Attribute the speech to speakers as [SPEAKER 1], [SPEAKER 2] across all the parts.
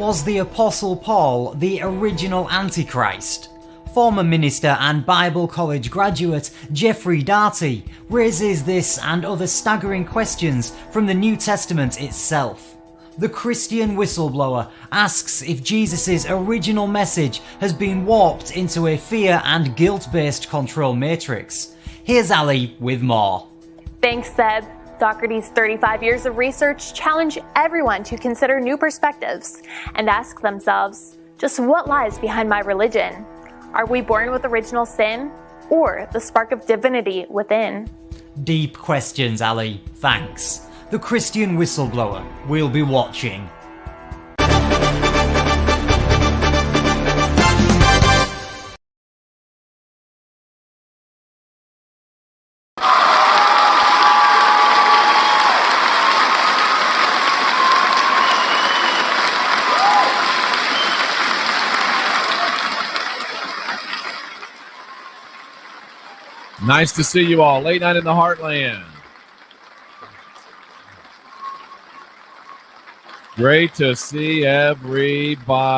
[SPEAKER 1] Was the Apostle Paul the original Antichrist? Former minister and Bible college graduate Jeffrey Daugherty raises this and other staggering questions from the New Testament itself. The Christian Whistleblower asks if Jesus' original message has been warped into a fear and guilt-based control matrix. Here's Ali with more.
[SPEAKER 2] Thanks, Seb. Daugherty's 35 years of research challenge everyone to consider new perspectives and ask themselves, just what lies behind my religion? Are we born with original sin or the spark of divinity within?
[SPEAKER 1] Deep questions, Ali. Thanks. The Christian Whistleblower. We'll be watching.
[SPEAKER 3] Nice to see you all. Late night in the Heartland. Great to see everybody.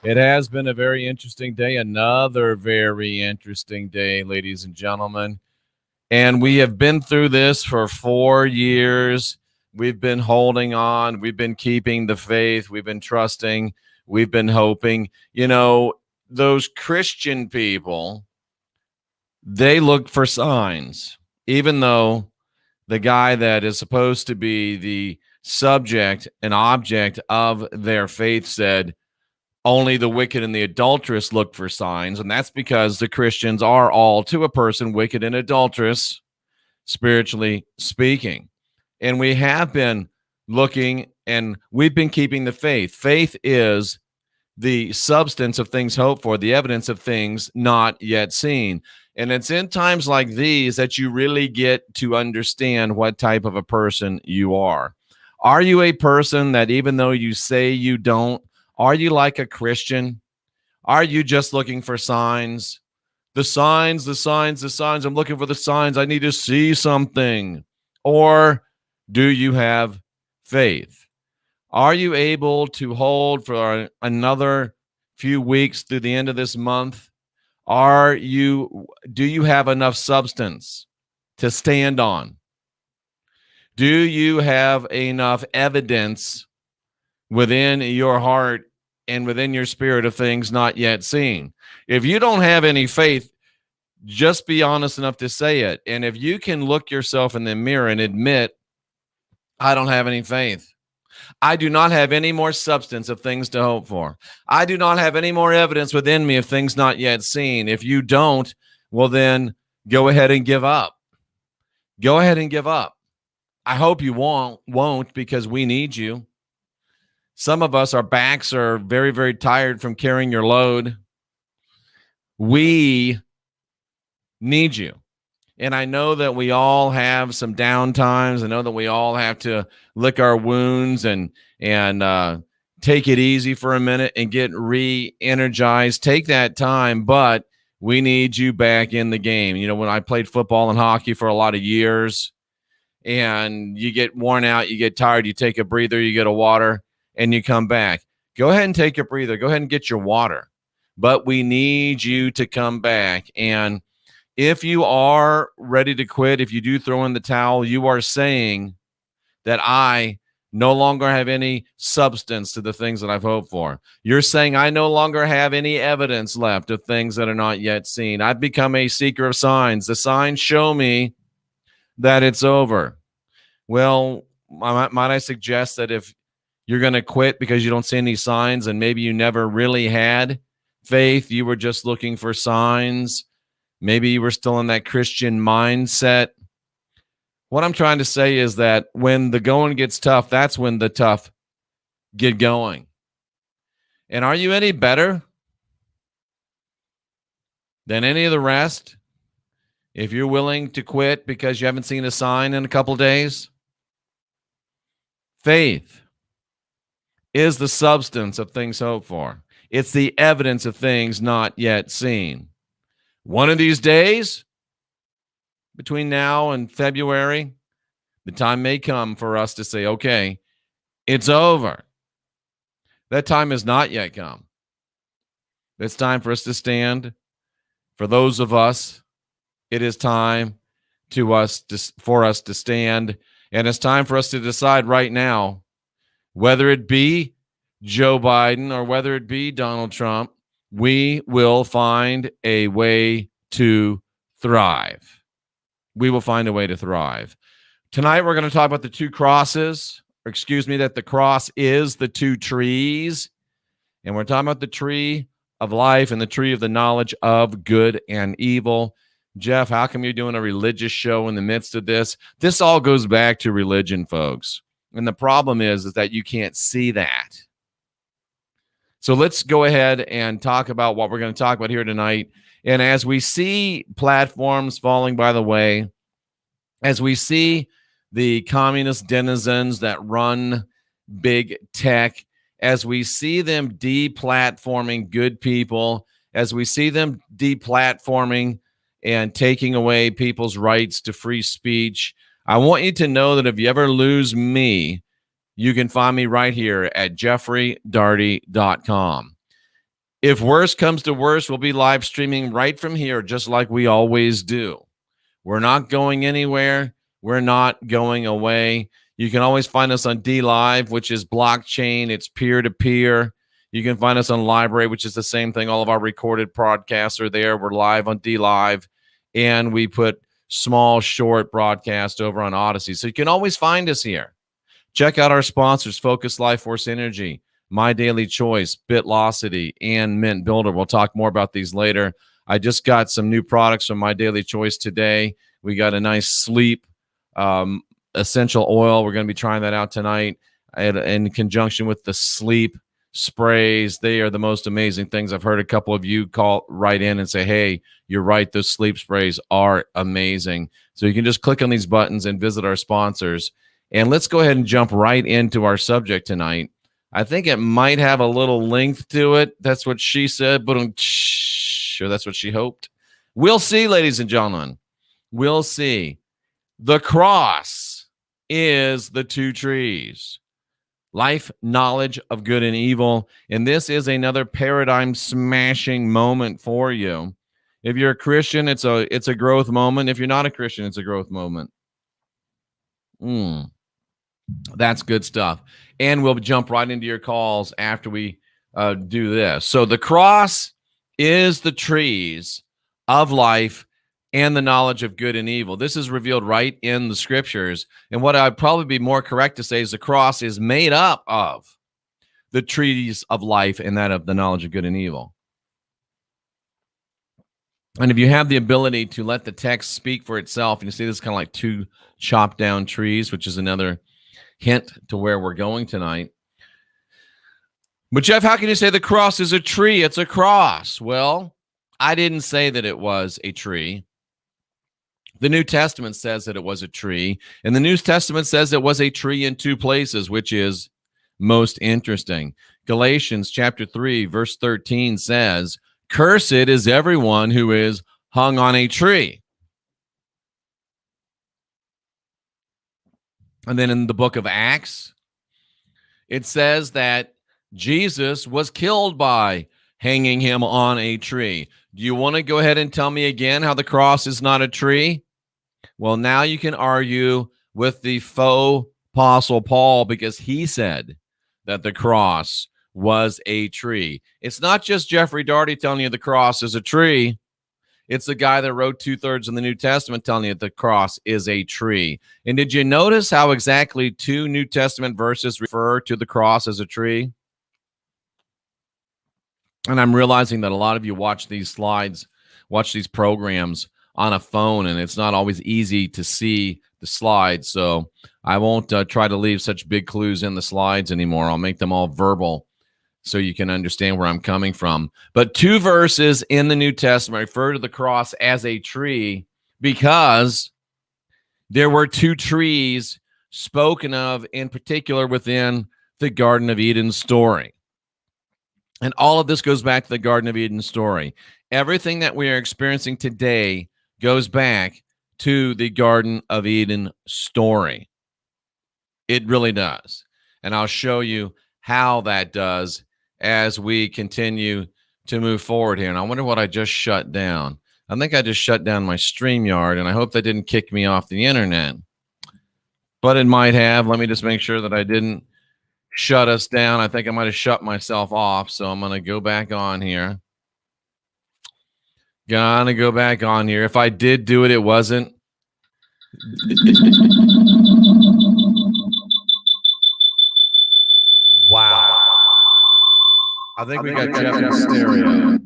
[SPEAKER 3] It has been a very interesting day, another very interesting day, ladies and gentlemen. And we have been through this for 4 years. We've been holding on. We've been keeping the faith. We've been trusting. We've been hoping. You know, those Christian people, they look for signs, even though the guy that is supposed to be the subject and object of their faith said only the wicked and the adulterous look for signs. And that's because the Christians are all, to a person, wicked and adulterous, spiritually speaking. And we have been looking and we've been keeping the faith. Faith is the substance of things hoped for, the evidence of things not yet seen. And it's in times like these that you really get to understand what type of a person you are. Are you a person that even though you say you don't, are you like a Christian? Are you just looking for signs? The signs, the signs, the signs. I'm looking for the signs. I need to see something. Or do you have faith? Are you able to hold for another few weeks through the end of this month? Do you have enough substance to stand on? Do you have enough evidence within your heart and within your spirit of things not yet seen? If you don't have any faith, just be honest enough to say it. And if you can look yourself in the mirror and admit, I don't have any faith. I do not have any more substance of things to hope for. I do not have any more evidence within me of things not yet seen. If you don't, well then go ahead and give up. Go ahead and give up. I hope you won't because we need you. Some of us, our backs are very, very tired from carrying your load. We need you. And I know that we all have some down times. I know that we all have to lick our wounds and take it easy for a minute and get re-energized. Take that time, but we need you back in the game. You know, when I played football and hockey for a lot of years and you get worn out, you get tired, you take a breather, you get a water, and you come back. Go ahead and take your breather. Go ahead and get your water. But we need you to come back. And if you are ready to quit, if you do throw in the towel, you are saying that I no longer have any substance to the things that I've hoped for. You're saying I no longer have any evidence left of things that are not yet seen. I've become a seeker of signs. The signs show me that it's over. Well, might I suggest that if you're going to quit because you don't see any signs and maybe you never really had faith, you were just looking for signs, maybe you were still in that Christian mindset. What I'm trying to say is that when the going gets tough, that's when the tough get going. And are you any better than any of the rest if you're willing to quit because you haven't seen a sign in a couple days? Faith is the substance of things hoped for. It's the evidence of things not yet seen. One of these days, between now and February, the time may come for us to say, okay, it's over. That time has not yet come. It's time for us to stand. For those of us, it is time for us to stand. And it's time for us to decide right now, whether it be Joe Biden or whether it be Donald Trump, we will find a way to thrive. We will find a way to thrive. Tonight, we're going to talk about the two crosses, that the cross is the two trees. And we're talking about the tree of life and the tree of the knowledge of good and evil. Jeff, how come you're doing a religious show in the midst of this? This all goes back to religion, folks. And the problem is that you can't see that. So let's go ahead and talk about what we're going to talk about here tonight. And as we see platforms falling by the way, as we see the communist denizens that run big tech, as we see them deplatforming good people, as we see them deplatforming and taking away people's rights to free speech, I want you to know that if you ever lose me, you can find me right here at jeffreydaugherty.com. If worse comes to worse, we'll be live streaming right from here, just like we always do. We're not going anywhere. We're not going away. You can always find us on DLive, which is blockchain. It's peer-to-peer. You can find us on Library, which is the same thing. All of our recorded broadcasts are there. We're live on DLive. And we put small, short broadcasts over on Odyssey. So you can always find us here. Check out our sponsors, Focus Life Force Energy, My Daily Choice, Bitlocity, and Mint Builder. We'll talk more about these later. I just got some new products from My Daily Choice today. We got a nice sleep essential oil. We're going to be trying that out tonight in conjunction with the sleep sprays. They are the most amazing things. I've heard a couple of you write in and say, hey, you're right, those sleep sprays are amazing. So you can just click on these buttons and visit our sponsors. And let's go ahead and jump right into our subject tonight. I think it might have a little length to it. That's what she said, but sure, that's what she hoped. We'll see, ladies and gentlemen. We'll see. The cross is the two trees. Life, knowledge of good and evil. And this is another paradigm smashing moment for you. If you're a Christian, it's a growth moment. If you're not a Christian, it's a growth moment. That's good stuff. And we'll jump right into your calls after we do this. So the cross is the trees of life and the knowledge of good and evil. This is revealed right in the scriptures. And what I'd probably be more correct to say is the cross is made up of the trees of life and that of the knowledge of good and evil. And if you have the ability to let the text speak for itself, and you see this is kind of like two chopped down trees, which is another hint to where we're going tonight. But Jeff, how can you say the cross is a tree? It's a cross. Well, I didn't say that it was a tree. The New Testament says that it was a tree, and the New Testament says it was a tree in two places, which is most interesting. Galatians chapter 3, verse 13 says, "Cursed is everyone who is hung on a tree." And then in the book of Acts, it says that Jesus was killed by hanging him on a tree. Do you want to go ahead and tell me again how the cross is not a tree? Well, now you can argue with the faux Apostle Paul because he said that the cross was a tree. It's not just Jeffrey Daugherty telling you the cross is a tree. It's the guy that wrote 2/3 of the New Testament telling you the cross is a tree. And did you notice how exactly 2 New Testament verses refer to the cross as a tree? And I'm realizing that a lot of you watch these programs on a phone, and it's not always easy to see the slides. So I won't try to leave such big clues in the slides anymore. I'll make them all verbal so you can understand where I'm coming from. But 2 verses in the New Testament refer to the cross as a tree because there were 2 trees spoken of in particular within the Garden of Eden story. And all of this goes back to the Garden of Eden story. Everything that we are experiencing today goes back to the Garden of Eden story. It really does. And I'll show you how that does as we continue to move forward here. And I wonder what I just shut down. I think I just shut down my StreamYard, and I hope that didn't kick me off the internet. But it might have. Let me just make sure that I didn't shut us down. I think I might have shut myself off. So I'm going to go back on here. Gonna go back on here. If I did do it, it wasn't. Wow. I think we got Jeff in stereo.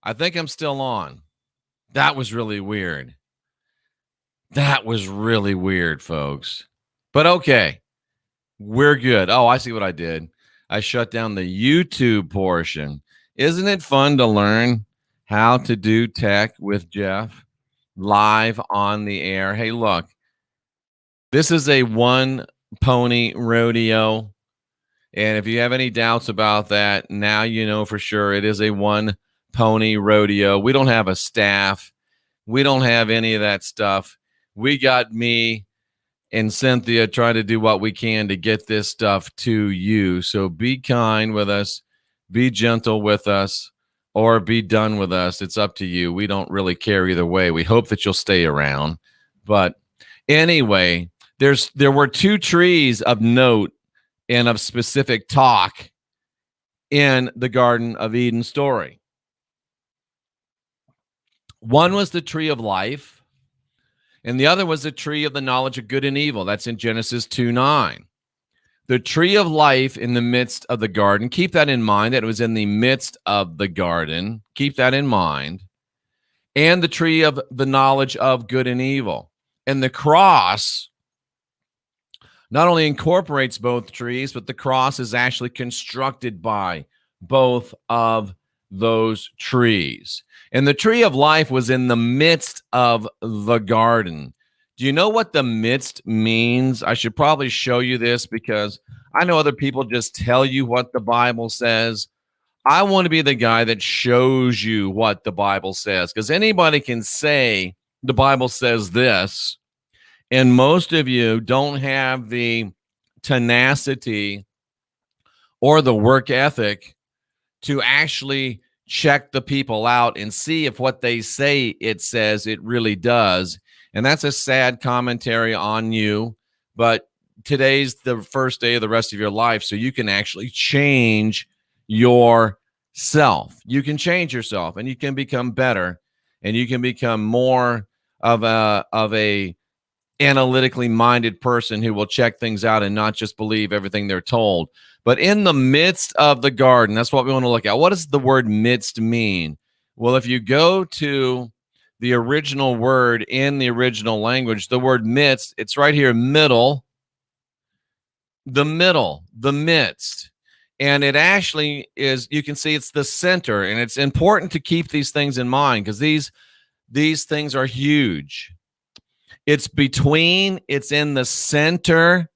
[SPEAKER 3] I think I'm still on. That was really weird. That was really weird, folks. But okay. We're good. Oh, I see what I did. I shut down the YouTube portion. Isn't it fun to learn how to do tech with Jeff live on the air? Hey, look, this is a one pony rodeo. And if you have any doubts about that, now you know for sure it is a one pony rodeo. We don't have a staff. We don't have any of that stuff. We got me and Cynthia trying to do what we can to get this stuff to you. So be kind with us, be gentle with us, or be done with us. It's up to you. We don't really care either way. We hope that you'll stay around. But anyway, there were two trees of note and of specific talk in the Garden of Eden story. One was the tree of life, and the other was the tree of the knowledge of good and evil. That's in Genesis 2:9. The tree of life in the midst of the garden. Keep that in mind, that it was in the midst of the garden. Keep that in mind. And the tree of the knowledge of good and evil. And the cross not only incorporates both trees, but the cross is actually constructed by both of those trees. And the tree of life was in the midst of the garden. Do you know what the midst means? I should probably show you this because I know other people just tell you what the Bible says. I want to be the guy that shows you what the Bible says, because anybody can say the Bible says this, and most of you don't have the tenacity or the work ethic to actually check the people out and see if what they say it says it really does. And that's a sad commentary on you. But today's the first day of the rest of your life, so you can actually change yourself. You can change yourself, and you can become better, and you can become more of a analytically minded person who will check things out and not just believe everything they're told. But in the midst of the garden, that's what we want to look at. What does the word midst mean? Well, if you go to the original word in the original language, the word midst, it's right here, middle, the midst. And it actually is, you can see it's the center, and it's important to keep these things in mind because these things are huge. It's between, it's in the center,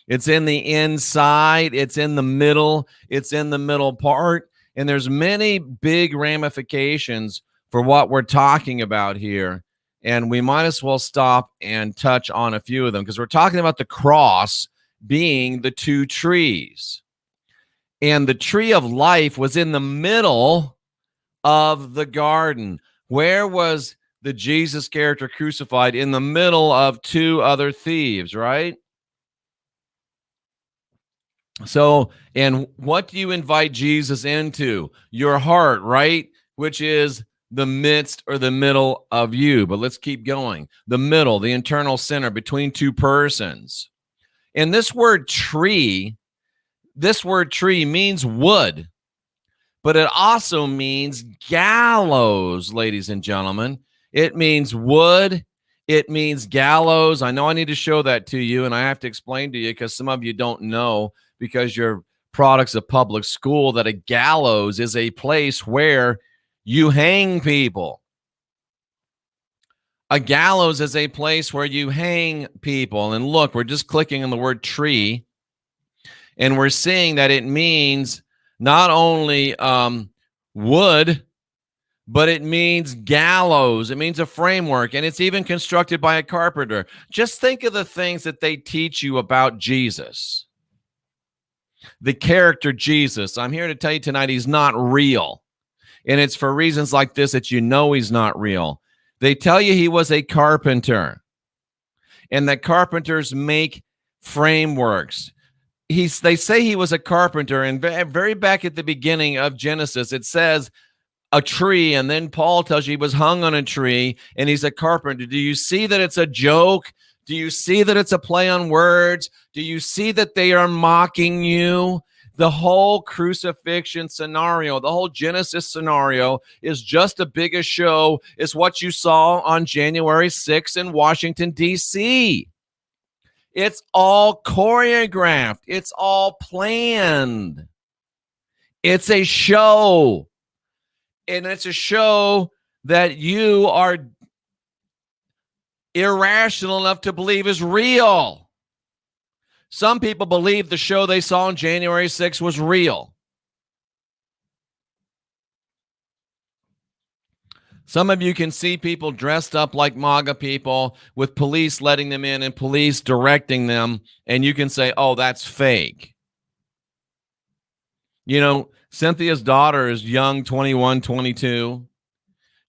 [SPEAKER 3] it's in the inside, it's in the middle, it's in the middle part. And there's many big ramifications for what we're talking about here. And we might as well stop and touch on a few of them because we're talking about the cross being the two trees. And the tree of life was in the middle of the garden. Where was the Jesus character crucified? In the middle of two other thieves, right? So, and what do you invite Jesus into? Your heart, right? Which is the midst or the middle of you. But let's keep going. The middle, the internal center between two persons. And this word tree means wood, but it also means gallows, ladies and gentlemen. It means wood. It means gallows. I know I need to show that to you, and I have to explain to you because some of you don't know because you're products of public school that a gallows is a place where you hang people. A gallows is a place where you hang people. And look, we're just clicking on the word tree, and we're seeing that it means not only wood, but it means gallows. It means a framework, and it's even constructed by a carpenter. Just think of the things that they teach you about Jesus. The character Jesus, I'm here to tell you tonight, he's not real. And it's for reasons like this that you know he's not real. They tell you he was a carpenter, and that carpenters make frameworks. They say he was a carpenter, and very back at the beginning of Genesis, it says a tree, and then Paul tells you he was hung on a tree, and he's a carpenter. Do you see that it's a joke? Do you see that it's a play on words? Do you see that they are mocking you? The whole crucifixion scenario, the whole Genesis scenario is just as big a show as what you saw on January 6th in Washington, D.C. It's all choreographed. It's all planned. It's a show. And it's a show that you are irrational enough to believe is real. Some people believe the show they saw on January 6th was real. Some of you can see people dressed up like MAGA people with police letting them in and police directing them, and you can say, oh, that's fake. You know, Cynthia's daughter is young, 21, 22.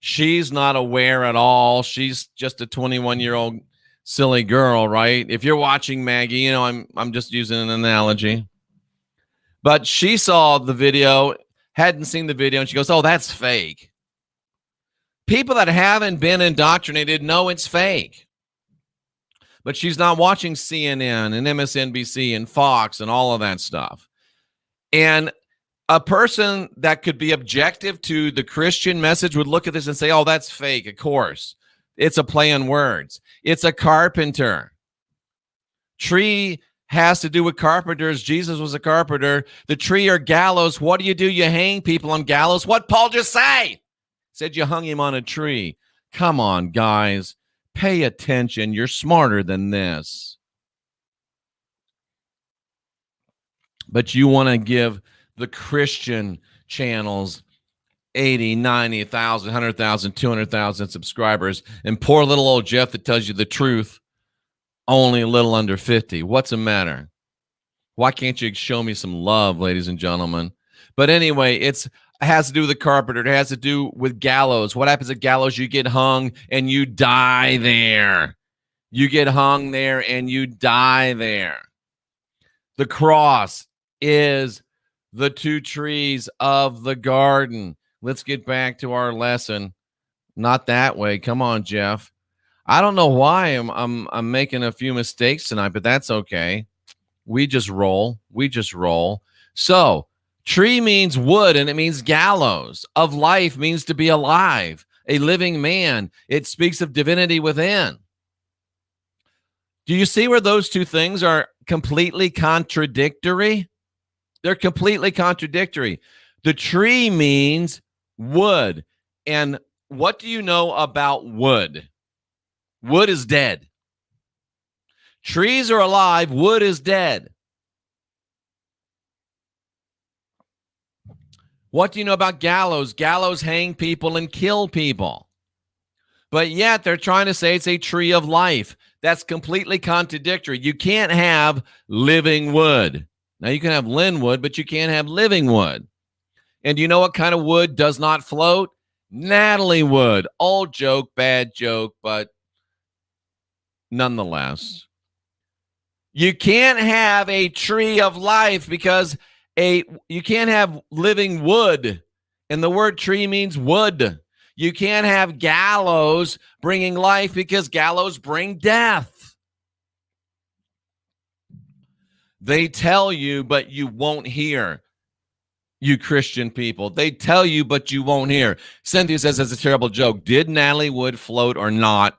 [SPEAKER 3] She's not aware at all. She's just a 21-year-old silly girl, right? If you're watching Maggie, you know, I'm just using an analogy. But she saw the video, hadn't seen the video, and she goes, oh, that's fake. People that haven't been indoctrinated know it's fake. But she's not watching CNN and MSNBC and Fox and all of that stuff. And a person that could be objective to the Christian message would look at this and say, oh, that's fake, of course. It's a play on words. It's a carpenter. Tree has to do with carpenters. Jesus was a carpenter. The tree or gallows, what do? You hang people on gallows. What Paul just say? Said you hung him on a tree. Come on, guys. Pay attention. You're smarter than this. But you want to give the Christian channels 80, 90, 1,000, 100,000, 200,000 subscribers, and poor little old Jeff that tells you the truth, only a little under 50. What's the matter? Why can't you show me some love, ladies and gentlemen? But anyway, it has to do with the carpenter. It has to do with gallows. What happens at gallows? You get hung and you die there. You get hung there and you die there. The cross is the two trees of the garden. Let's get back to our lesson. Not that way. Come on, Jeff. I don't know why I'm making a few mistakes tonight, but that's okay. We just roll. We just roll. So, tree means wood, and it means gallows. Of life means to be alive, a living man. It speaks of divinity within. Do you see where those two things are completely contradictory? They're completely contradictory. The tree means wood. And what do you know about wood? Wood is dead. Trees are alive. Wood is dead. What do you know about gallows? Gallows hang people and kill people. But yet they're trying to say it's a tree of life. That's completely contradictory. You can't have living wood. Now, you can have linwood, but you can't have living wood. And do you know what kind of wood does not float? Natalie wood. Old joke, bad joke, but nonetheless. You can't have a tree of life because you can't have living wood. And the word tree means wood. You can't have gallows bringing life because gallows bring death. They tell you, but you won't hear. You Christian people. They tell you, but you won't hear. Cynthia says it's a terrible joke. Did Natalie Wood float or not?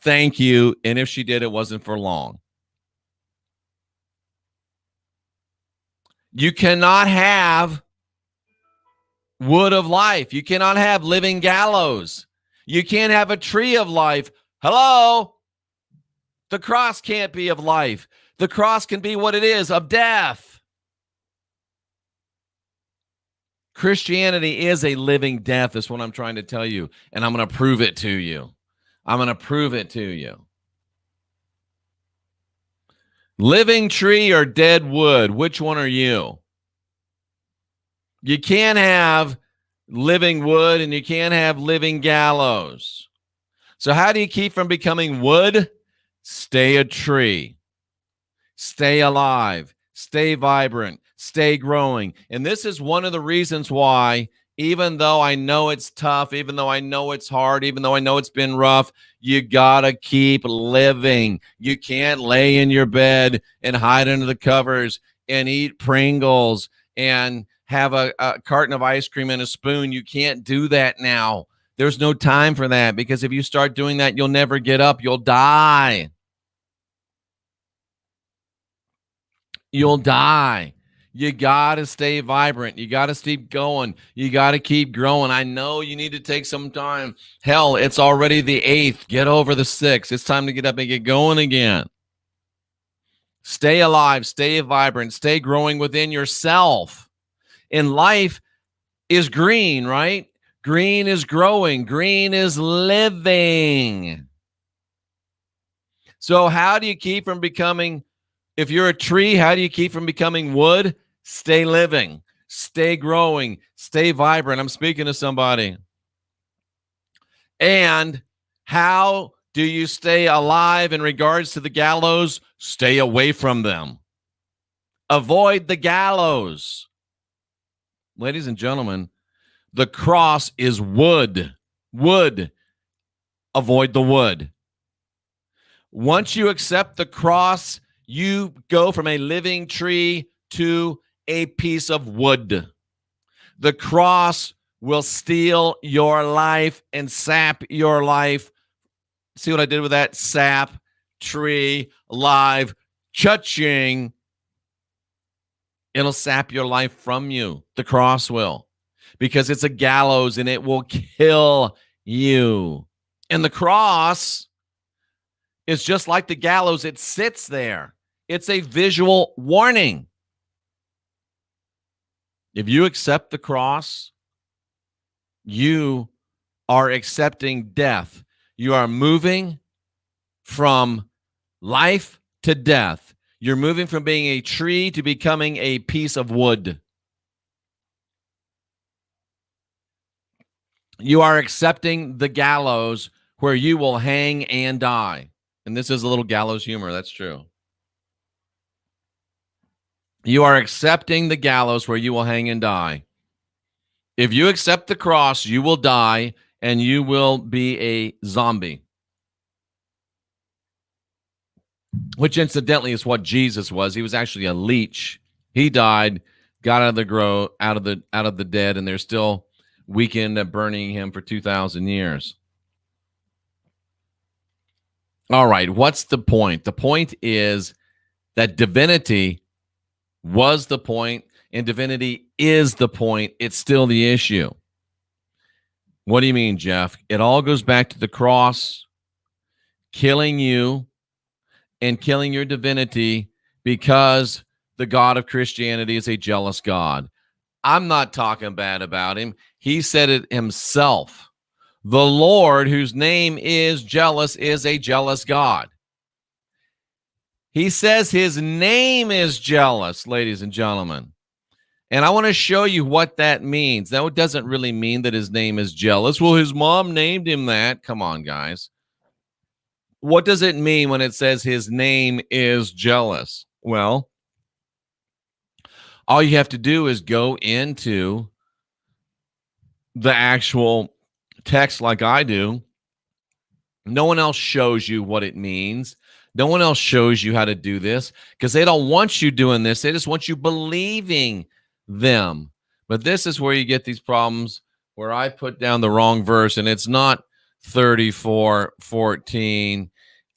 [SPEAKER 3] Thank you. And if she did, it wasn't for long. You cannot have wood of life. You cannot have living gallows. You can't have a tree of life. Hello? The cross can't be of life. The cross can be what it is, of death. Christianity is a living death, is what I'm trying to tell you. And I'm going to prove it to you. I'm going to prove it to you. Living tree or dead wood? Which one are you? You can't have living wood and you can't have living gallows. So how do you keep from becoming wood? Stay a tree. Stay alive. Stay vibrant. Stay growing. And this is one of the reasons why, even though I know it's tough, even though I know it's hard, even though I know it's been rough, you gotta keep living. You can't lay in your bed and hide under the covers and eat Pringles and have a carton of ice cream and a spoon. You can't do that now. There's no time for that, because if you start doing that, you'll never get up. You'll die. You'll die. You got to stay vibrant. You got to keep going. You got to keep growing. I know you need to take some time. Hell, it's already the 8th. Get over the 6th. It's time to get up and get going again. Stay alive. Stay vibrant. Stay growing within yourself. And life is green, right? Green is growing. Green is living. So how do you keep from becoming, if you're a tree, how do you keep from becoming wood? Stay living, stay growing, stay vibrant. I'm speaking to somebody. And how do you stay alive in regards to the gallows? Stay away from them. Avoid the gallows. Ladies and gentlemen, the cross is wood. Wood. Avoid the wood. Once you accept the cross, you go from a living tree to a piece of wood. The cross will steal your life and sap your life. See what I did with that? Sap, tree, live, cha-ching. It'll sap your life from you. The cross will. Because it's a gallows and it will kill you. And the cross is just like the gallows. It sits there. It's a visual warning. If you accept the cross, you are accepting death. You are moving from life to death. You're moving from being a tree to becoming a piece of wood. You are accepting the gallows where you will hang and die. And this is a little gallows humor. That's true. You are accepting the gallows where you will hang and die. If you accept the cross, you will die and you will be a zombie. Which incidentally is what Jesus was. He was actually a leech. He died, got out of the dead, and they're still weekend at burning him for 2,000 years. All right, what's the point? The point is that divinity was the point, and divinity is the point. It's still the issue. What do you mean, Jeff? It all goes back to the cross, killing you and killing your divinity, because the God of Christianity is a jealous God. I'm not talking bad about him. He said it himself. The Lord, whose name is jealous, is a jealous God. He says his name is jealous, ladies and gentlemen. And I want to show you what that means. That doesn't really mean that his name is jealous. Well, his mom named him that. Come on, guys. What does it mean when it says his name is jealous? Well, all you have to do is go into the actual text like I do. No one else shows you what it means. No one else shows you how to do this, because they don't want you doing this. They just want you believing them. But this is where you get these problems where I put down the wrong verse, and it's not 34:14.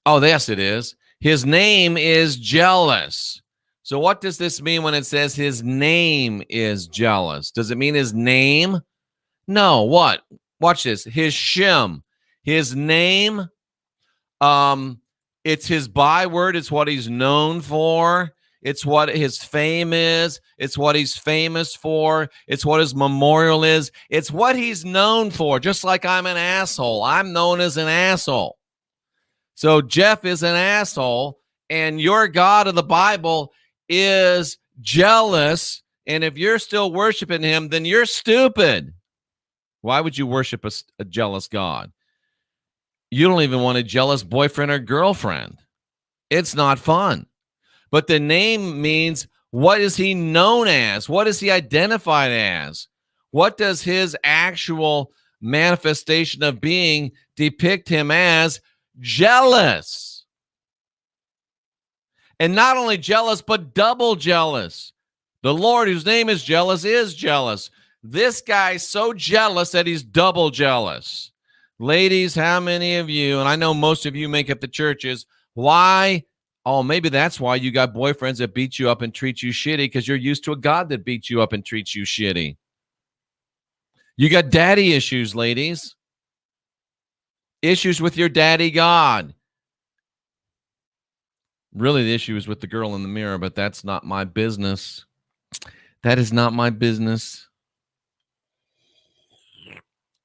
[SPEAKER 3] Oh, yes, it is. His name is jealous. So what does this mean when it says his name is jealous? Does it mean his name? No. What? Watch this. His Shem. His name, it's his byword. It's what he's known for. It's what his fame is. It's what he's famous for. It's what his memorial is. It's what he's known for. Just like I'm an asshole. I'm known as an asshole. So Jeff is an asshole, and your God of the Bible is jealous, and if you're still worshiping him, then you're stupid. Why would you worship a jealous God? You don't even want a jealous boyfriend or girlfriend. It's not fun. But the name means, what is he known as? What is he identified as? What does his actual manifestation of being depict him as? Jealous. And not only jealous, but double jealous. The Lord, whose name is jealous. This guy's so jealous that he's double jealous. Ladies, how many of you, and I know most of you make up the churches, why? Oh, maybe that's why you got boyfriends that beat you up and treat you shitty, because you're used to a God that beats you up and treats you shitty. You got daddy issues, ladies. Issues with your daddy God. Really, the issue is with the girl in the mirror, but that's not my business. That is not my business.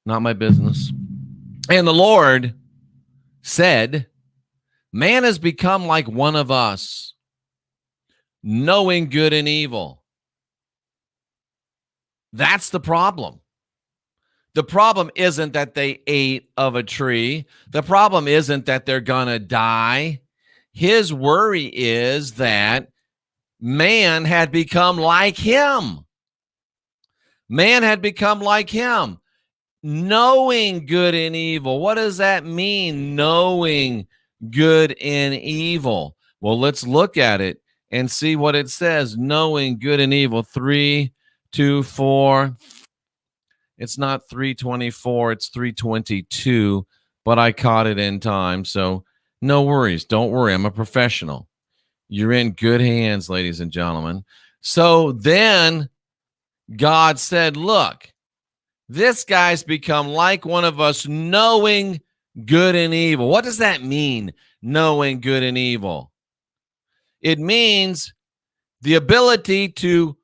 [SPEAKER 3] Not my business. And the Lord said, man has become like one of us, knowing good and evil. That's the problem. The problem isn't that they ate of a tree. The problem isn't that they're going to die. His worry is that man had become like him. Man had become like him, knowing good and evil. What does that mean, knowing good and evil? Well, let's look at it and see what it says. Knowing good and evil. 3:2:4. It's not 3:24, it's 3:22, but I caught it in time, so no worries. Don't worry. I'm a professional. You're in good hands, ladies and gentlemen. So then God said, look, this guy's become like one of us, knowing good and evil. What does that mean, knowing good and evil? It means the ability to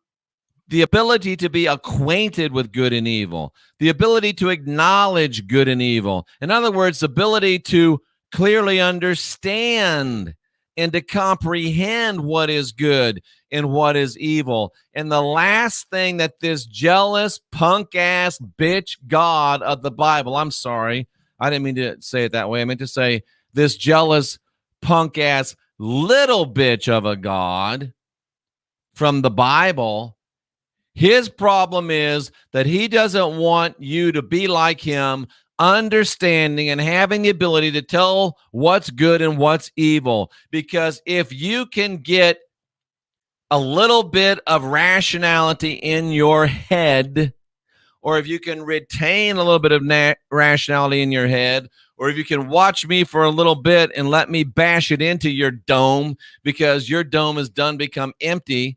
[SPEAKER 3] be acquainted with good and evil, the ability to acknowledge good and evil. In other words, the ability to clearly understand and to comprehend what is good and what is evil. And the last thing that this jealous punk-ass bitch God of the Bible, I'm sorry, I didn't mean to say it that way. I meant to say this jealous punk-ass little bitch of a God from the Bible, his problem is that he doesn't want you to be like him, understanding and having the ability to tell what's good and what's evil. Because if you can get a little bit of rationality in your head, or if you can retain a little bit of rationality in your head, or if you can watch me for a little bit and let me bash it into your dome, because your dome is done become empty,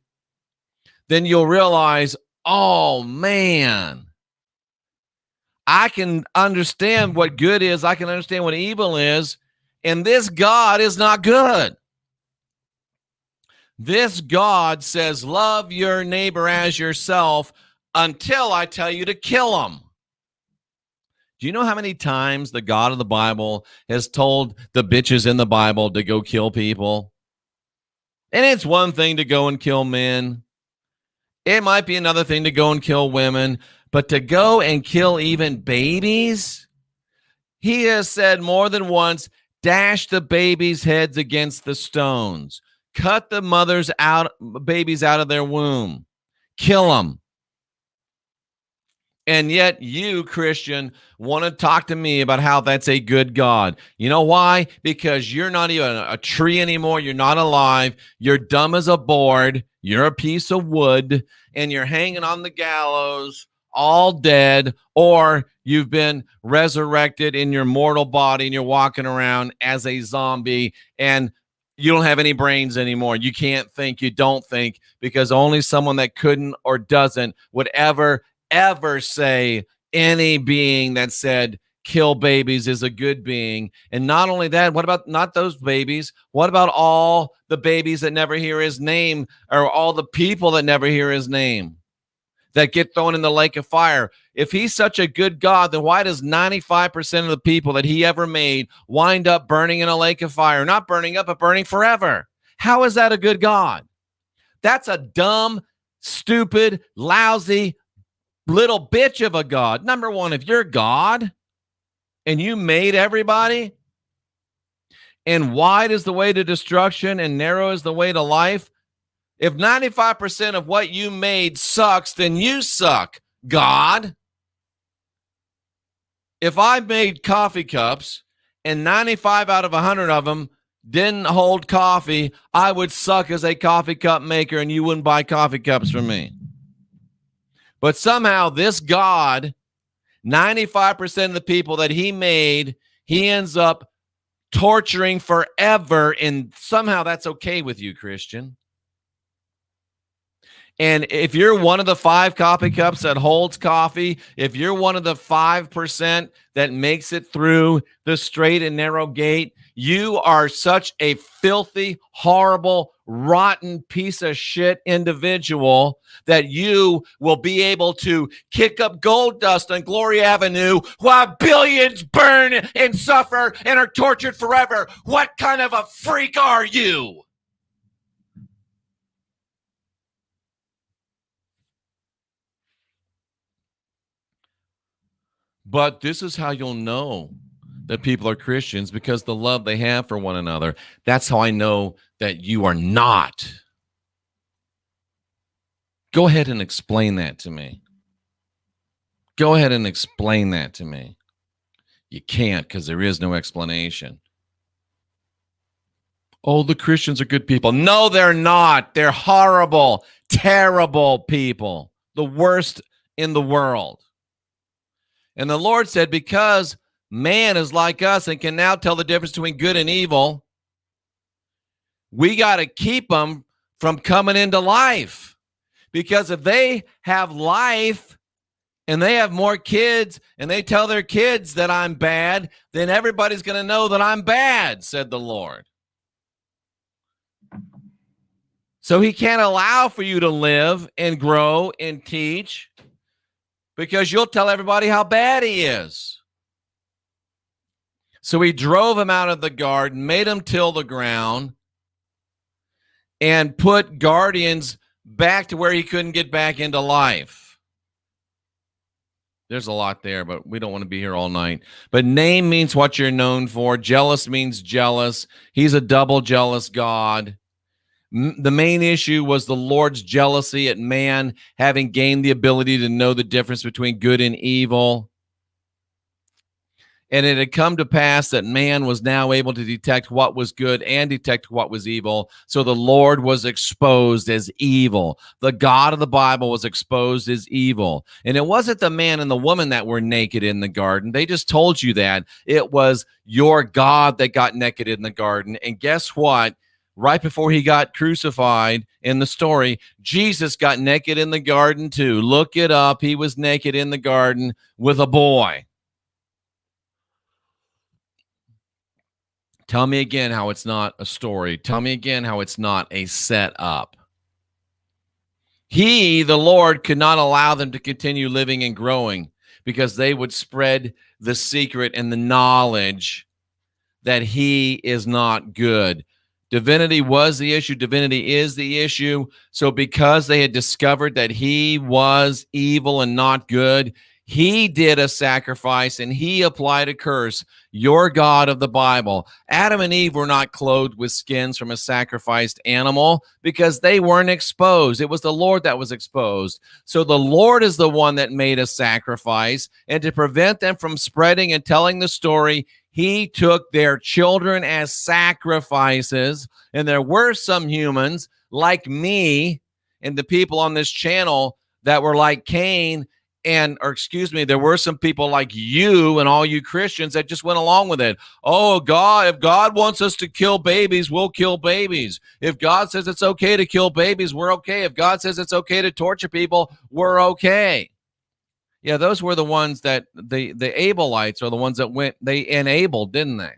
[SPEAKER 3] then you'll realize, oh man, I can understand what good is. I can understand what evil is. And this God is not good. This God says, love your neighbor as yourself until I tell you to kill him. Do you know how many times the God of the Bible has told the bitches in the Bible to go kill people? And it's one thing to go and kill men. It might be another thing to go and kill women, but to go and kill even babies? He has said more than once, dash the babies' heads against the stones. Cut the babies out of their womb. Kill them. And yet you, Christian, want to talk to me about how that's a good God. You know why? Because you're not even a tree anymore. You're not alive. You're dumb as a board. You're a piece of wood. And you're hanging on the gallows, all dead. Or you've been resurrected in your mortal body and you're walking around as a zombie. And you don't have any brains anymore. You can't think. You don't think. Because only someone that couldn't or doesn't would ever say any being that said kill babies is a good being. And not only that, what about not those babies? What about all the babies that never hear his name, or all the people that never hear his name that get thrown in the lake of fire? If he's such a good God, then why does 95% of the people that he ever made wind up burning in a lake of fire? Not burning up, but burning forever. How is that a good God? That's a dumb, stupid, lousy, little bitch of a God. Number one, if you're God and you made everybody, and wide is the way to destruction and narrow is the way to life, if 95% of what you made sucks, then you suck, God. If I made coffee cups and 95 out of 100 of them didn't hold coffee, I would suck as a coffee cup maker and you wouldn't buy coffee cups from me. But somehow this God, 95% of the people that he made, he ends up torturing forever, and somehow that's okay with you, Christian. And if you're one of the 5 coffee cups that holds coffee, if you're one of the 5% that makes it through the straight and narrow gate, you are such a filthy, horrible, rotten piece of shit individual that you will be able to kick up gold dust on Glory Avenue while billions burn and suffer and are tortured forever. What kind of a freak are you? But this is how you'll know that people are Christians, because the love they have for one another. That's how I know that you are not. Go ahead and explain that to me. Go ahead and explain that to me. You can't, because there is no explanation. Oh, the Christians are good people. No, they're not. They're horrible, terrible people. The worst in the world. And the Lord said, because man is like us and can now tell the difference between good and evil, we got to keep them from coming into life. Because if they have life and they have more kids and they tell their kids that I'm bad, then everybody's going to know that I'm bad, said the Lord. So he can't allow for you to live and grow and teach, because you'll tell everybody how bad he is. So he drove him out of the garden, made him till the ground, and put guardians back to where he couldn't get back into life. There's a lot there, but we don't want to be here all night. But name means what you're known for. Jealous means jealous. He's a double jealous God. The main issue was the Lord's jealousy at man having gained the ability to know the difference between good and evil. And it had come to pass that man was now able to detect what was good and detect what was evil. So the Lord was exposed as evil. The God of the Bible was exposed as evil. And it wasn't the man and the woman that were naked in the garden. They just told you that. It was your God that got naked in the garden. And guess what? Right before he got crucified in the story, Jesus got naked in the garden too. Look it up. He was naked in the garden with a boy. Tell me again how it's not a story. Tell me again how it's not a setup. He, the Lord, could not allow them to continue living and growing, because they would spread the secret and the knowledge that he is not good. Divinity was the issue. Divinity is the issue. So because they had discovered that he was evil and not good, he did a sacrifice and he applied a curse. Your God of the Bible. Adam and Eve were not clothed with skins from a sacrificed animal because they weren't exposed. It was the Lord that was exposed. So the Lord is the one that made a sacrifice, and to prevent them from spreading and telling the story, he took their children as sacrifices. And there were some humans like me and the people on this channel that were like Cain, there were some people like you and all you Christians that just went along with it. Oh, God, if God wants us to kill babies, we'll kill babies. If God says it's okay to kill babies, we're okay. If God says it's okay to torture people, we're okay. Yeah, those were the ones that the Abelites are the ones that they enabled, didn't they?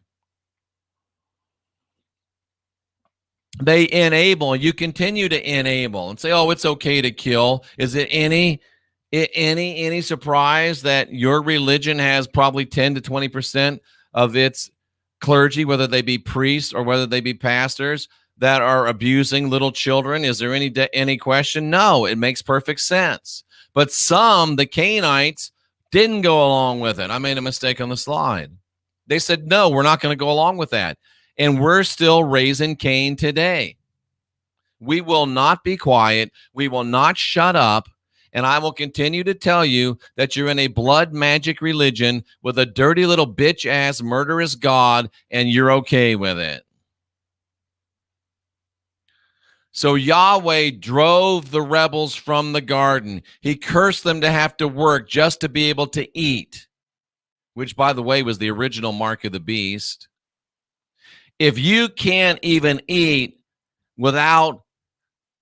[SPEAKER 3] They enable. You continue to enable and say, oh, it's okay to kill. Is it any surprise that your religion has probably 10 to 20% of its clergy, whether they be priests or whether they be pastors, that are abusing little children. Is there any question? No, it makes perfect sense. But some, the Cainites, didn't go along with it. I made a mistake on the slide. They said, no, we're not going to go along with that. And we're still raising Cain today. We will not be quiet. We will not shut up. And I will continue to tell you that you're in a blood magic religion with a dirty little bitch-ass murderous God, and you're okay with it. So Yahweh drove the rebels from the garden. He cursed them to have to work just to be able to eat, which, by the way, was the original mark of the beast. If you can't even eat without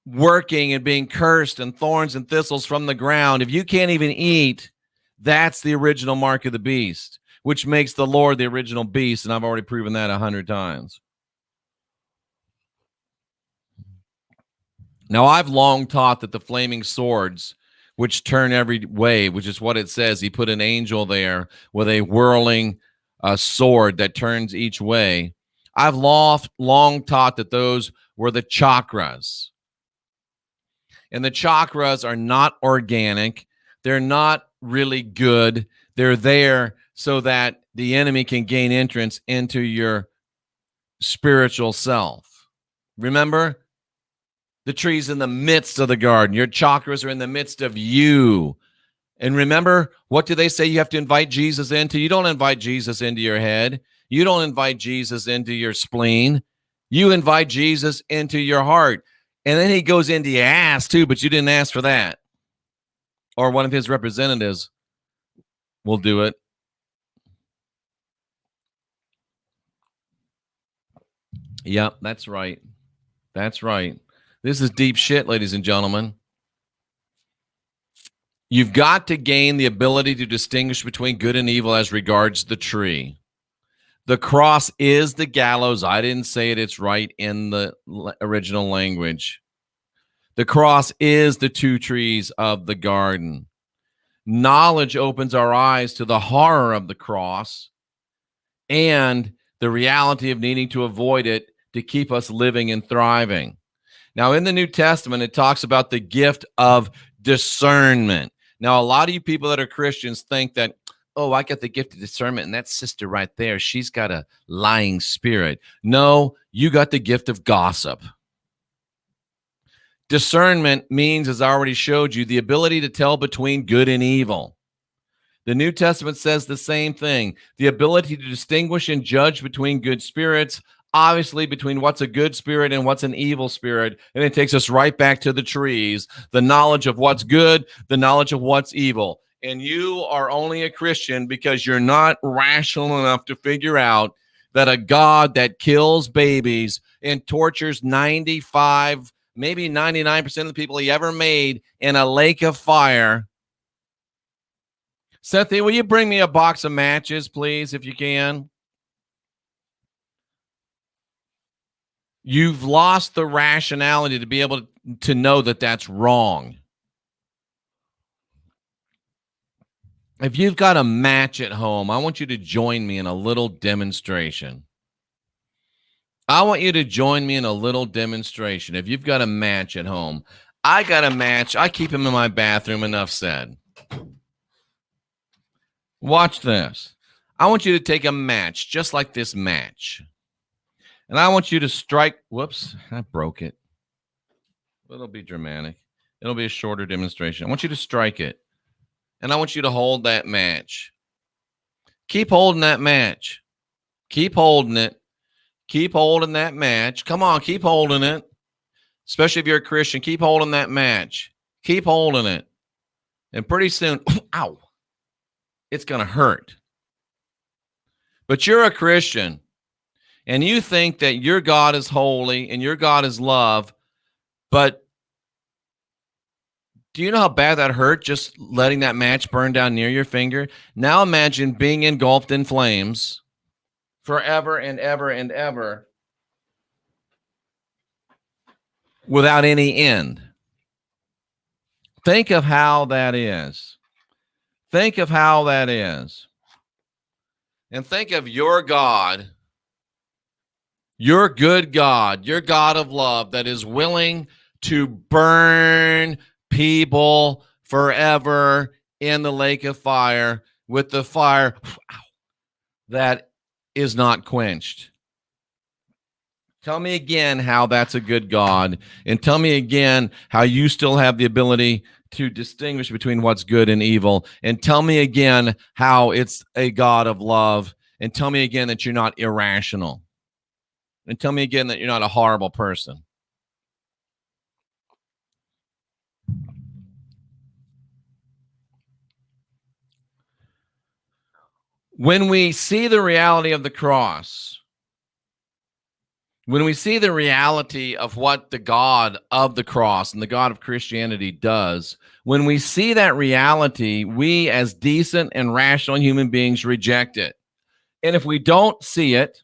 [SPEAKER 3] working and being cursed and thorns and thistles from the ground, if you can't even eat, that's the original mark of the beast, which makes the Lord the original beast, and I've already proven that 100 times. Now, I've long taught that the flaming swords, which turn every way, which is what it says, he put an angel there with a whirling sword that turns each way. I've long taught that those were the chakras. And the chakras are not organic. They're not really good. They're there so that the enemy can gain entrance into your spiritual self. Remember, the tree's in the midst of the garden. Your chakras are in the midst of you. And remember, what do they say you have to invite Jesus into? You don't invite Jesus into your head. You don't invite Jesus into your spleen. You invite Jesus into your heart. And then he goes into your ass too, but you didn't ask for that. Or one of his representatives will do it. Yep, that's right. That's right. This is deep shit, ladies and gentlemen. You've got to gain the ability to distinguish between good and evil as regards the tree. The cross is the gallows. I didn't say it. It's right in the original language. The cross is the two trees of the garden. Knowledge opens our eyes to the horror of the cross and the reality of needing to avoid it to keep us living and thriving. Now, in the New Testament, it talks about the gift of discernment. Now, a lot of you people that are Christians think that, oh, I got the gift of discernment, and that sister right there, she's got a lying spirit. No, you got the gift of gossip. Discernment means, as I already showed you, the ability to tell between good and evil. The New Testament says the same thing. The ability to distinguish and judge between good spirits, obviously between what's a good spirit and what's an evil spirit. And it takes us right back to the trees, the knowledge of what's good, the knowledge of what's evil. And you are only a Christian because you're not rational enough to figure out that a God that kills babies and tortures 95, maybe 99% of the people he ever made in a lake of fire. Cynthia, will you bring me a box of matches, please, if you can? You've lost the rationality to be able to know that that's wrong. If you've got a match at home, I want you to join me in a little demonstration. I want you to join me in a little demonstration. If you've got a match at home, I got a match. I keep them in my bathroom, enough said. Watch this. I want you to take a match, just like this match. And I want you to strike. Whoops, I broke it. It'll be dramatic. It'll be a shorter demonstration. I want you to strike it. And I want you to hold that match. Keep holding that match. Keep holding it. Keep holding that match. Come on, keep holding it. Especially if you're a Christian, keep holding that match. Keep holding it. And pretty soon, ow, it's going to hurt. But you're a Christian, and you think that your God is holy and your God is love, but do you know how bad that hurt, just letting that match burn down near your finger? Now imagine being engulfed in flames forever and ever and ever without any end. Think of how that is. Think of how that is. And think of your God Your good God, your God of love that is willing to burn people forever in the lake of fire with the fire that is not quenched. Tell me again how that's a good God, and tell me again how you still have the ability to distinguish between what's good and evil, and tell me again how it's a God of love, and tell me again that you're not irrational, and tell me again that you're not a horrible person. When we see the reality of the cross, when we see the reality of what the God of the cross and the God of Christianity does, when we see that reality, we as decent and rational human beings reject it. And if we don't see it,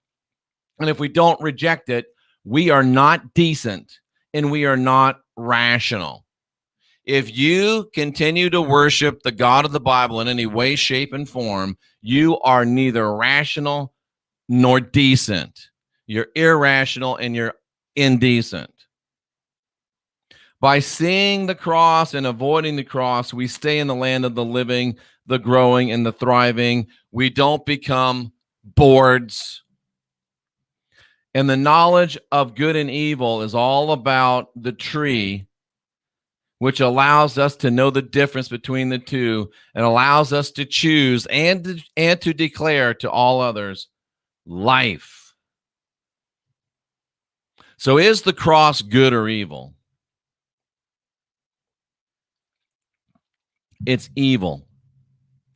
[SPEAKER 3] and if we don't reject it, we are not decent and we are not rational. If you continue to worship the God of the Bible in any way, shape, and form, you are neither rational nor decent. You're irrational and you're indecent. By seeing the cross and avoiding the cross, we stay in the land of the living, the growing, and the thriving. We don't become boards. And the knowledge of good and evil is all about the tree, which allows us to know the difference between the two and allows us to choose and to declare to all others life. So is the cross good or evil? It's evil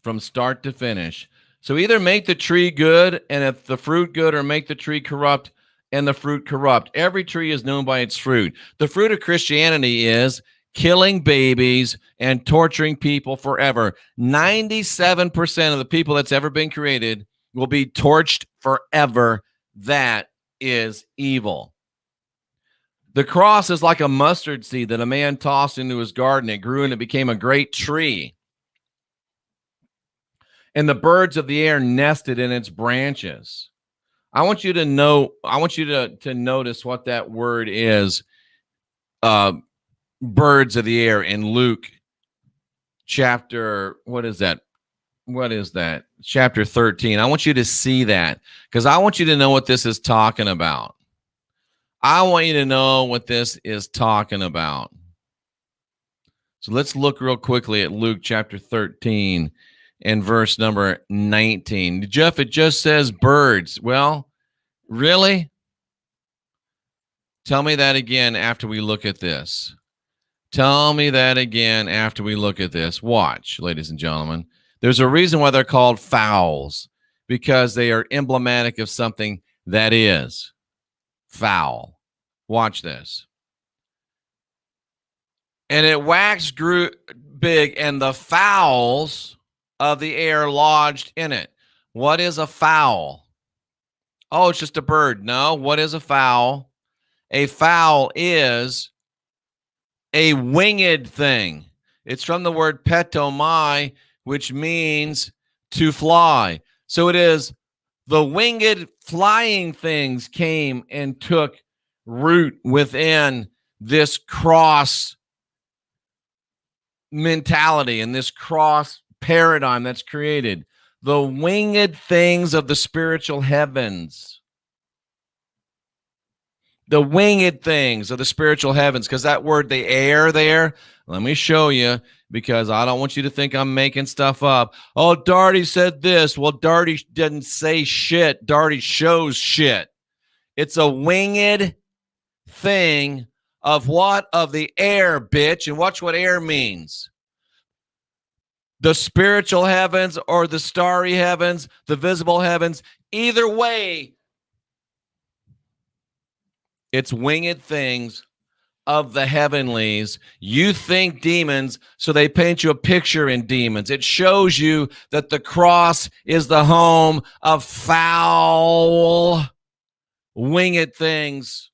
[SPEAKER 3] from start to finish. So either make the tree good and if the fruit good, or make the tree corrupt and the fruit corrupt. Every tree is known by its fruit. The fruit of Christianity is killing babies and torturing people forever. 97% of the people that's ever been created will be torched forever. That is evil. The cross is like a mustard seed that a man tossed into his garden. It grew and it became a great tree. And the birds of the air nested in its branches. I want you to know, I want you to notice what that word is. Birds of the air in Luke chapter, what is that? Chapter 13. I want you to see that because I want you to know what this is talking about. I want you to know what this is talking about. So let's look real quickly at Luke chapter 13 and verse number 19. Jeff, it just says birds. Well, really? Tell me that again after we look at this. Tell me that again after we look at this. Watch, ladies and gentlemen. There's a reason why they're called fowls, because they are emblematic of something that is foul. Watch this. And it waxed, grew big, and the fowls of the air lodged in it. What is a fowl? Oh, it's just a bird. No, what is a fowl? A fowl is a winged thing. It's from the word petomai, which means to fly. So it is the winged flying things came and took root within this cross mentality and this cross paradigm that's created. The winged things of the spiritual heavens. The winged things of the spiritual heavens, because that word, the air there, let me show you, because I don't want you to think I'm making stuff up. Oh, Daugherty said this. Well, Daugherty didn't say shit. Daugherty shows shit. It's a winged thing of what? Of the air, bitch. And watch what air means. The spiritual heavens or the starry heavens, the visible heavens. Either way, it's winged things of the heavenlies. You think demons, so they paint you a picture in demons. It shows you that the cross is the home of foul, winged things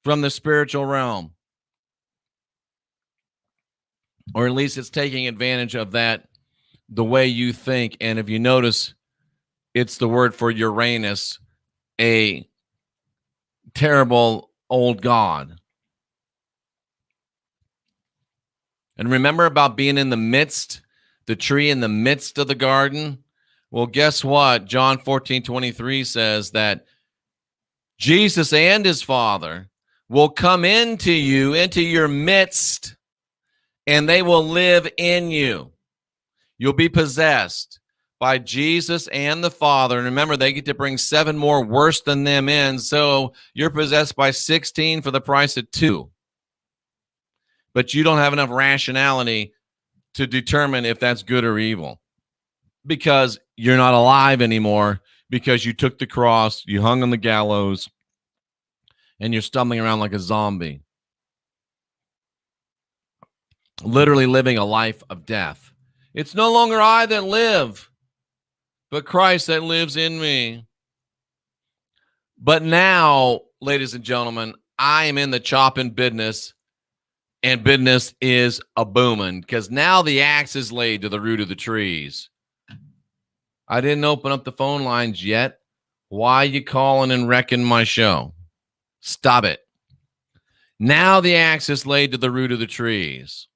[SPEAKER 3] from the spiritual realm. Or at least it's taking advantage of that, the way you think. And if you notice, it's the word for Uranus, a terrible old god. And remember about being in the midst, the tree in the midst of the garden? Well, guess what? John 14:23 says that Jesus and his Father will come into you, into your midst, and they will live in you. You'll be possessed by Jesus and the Father. And remember, they get to bring 7 more worse than them in. So you're possessed by 16 for the price of 2. But you don't have enough rationality to determine if that's good or evil, because you're not alive anymore, because you took the cross, you hung on the gallows, and you're stumbling around like a zombie, literally living a life of death. It's no longer I that live, but Christ that lives in me. But now, ladies and gentlemen, I am in the chopping business, and business is a booming, because now the axe is laid to the root of the trees. I didn't open up the phone lines yet. Why you calling and wrecking my show? Stop it. Now the axe is laid to the root of the trees.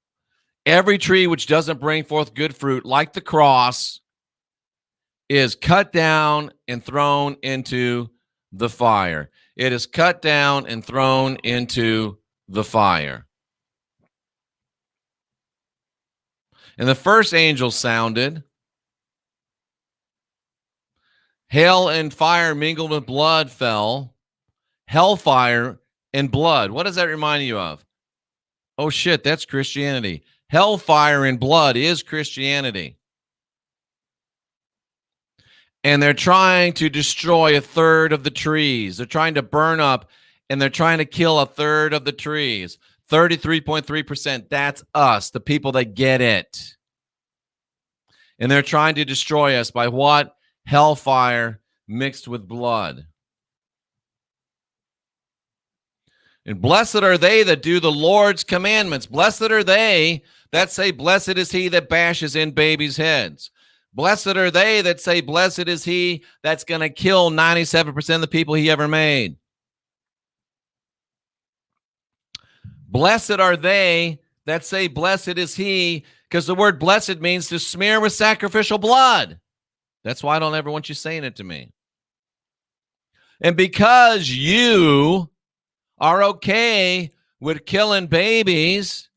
[SPEAKER 3] Every tree which doesn't bring forth good fruit, like the cross, is cut down and thrown into the fire. It is cut down and thrown into the fire. And the first angel sounded. Hail and fire mingled with blood fell. Hellfire and blood. What does that remind you of? Oh, shit, that's Christianity. Hellfire and blood is Christianity. And they're trying to destroy 1/3 of the trees. They're trying to burn up, and they're trying to kill 1/3 of the trees. 33.3%. That's us, the people that get it. And they're trying to destroy us by what? Hellfire mixed with blood. And blessed are they that do the Lord's commandments. Blessed are they that say, blessed is he that bashes in babies' heads. Blessed are they that say, blessed is he that's going to kill 97% of the people he ever made. Blessed are they that say, blessed is he, because the word blessed means to smear with sacrificial blood. That's why I don't ever want you saying it to me. And because you are okay with killing babies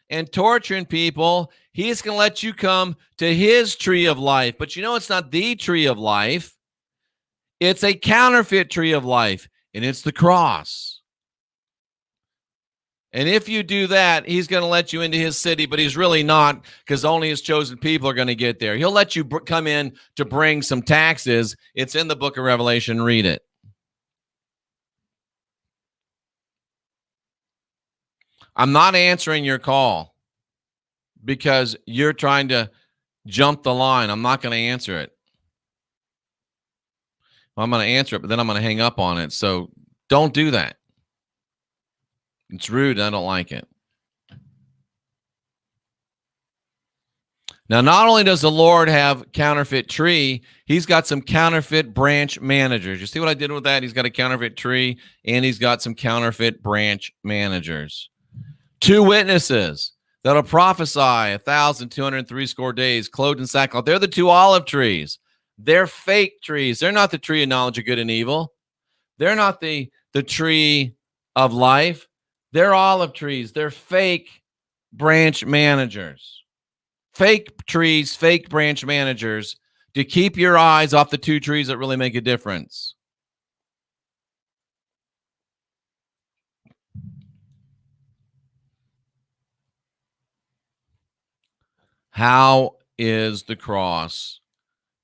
[SPEAKER 3] and torturing people, he's going to let you come to his tree of life. But you know, it's not the tree of life. It's a counterfeit tree of life, and it's the cross. And if you do that, he's going to let you into his city, but he's really not, because only his chosen people are going to get there. He'll let you come in to bring some taxes. It's in the book of Revelation. Read it. I'm not answering your call because you're trying to jump the line. I'm not going to answer it. Well, I'm going to answer it, but then I'm going to hang up on it. So don't do that. It's rude. I don't like it. Now, not only does the Lord have counterfeit tree, he's got some counterfeit branch managers. You see what I did with that? He's got a counterfeit tree, and he's got some counterfeit branch managers. 2 witnesses that'll prophesy 1,203 days, clothed in sackcloth. They're the 2 olive trees. They're fake trees. They're not the tree of knowledge of good and evil. They're not the tree of life. They're olive trees. They're fake branch managers. Fake trees, fake branch managers to keep your eyes off the 2 trees that really make a difference. How is the cross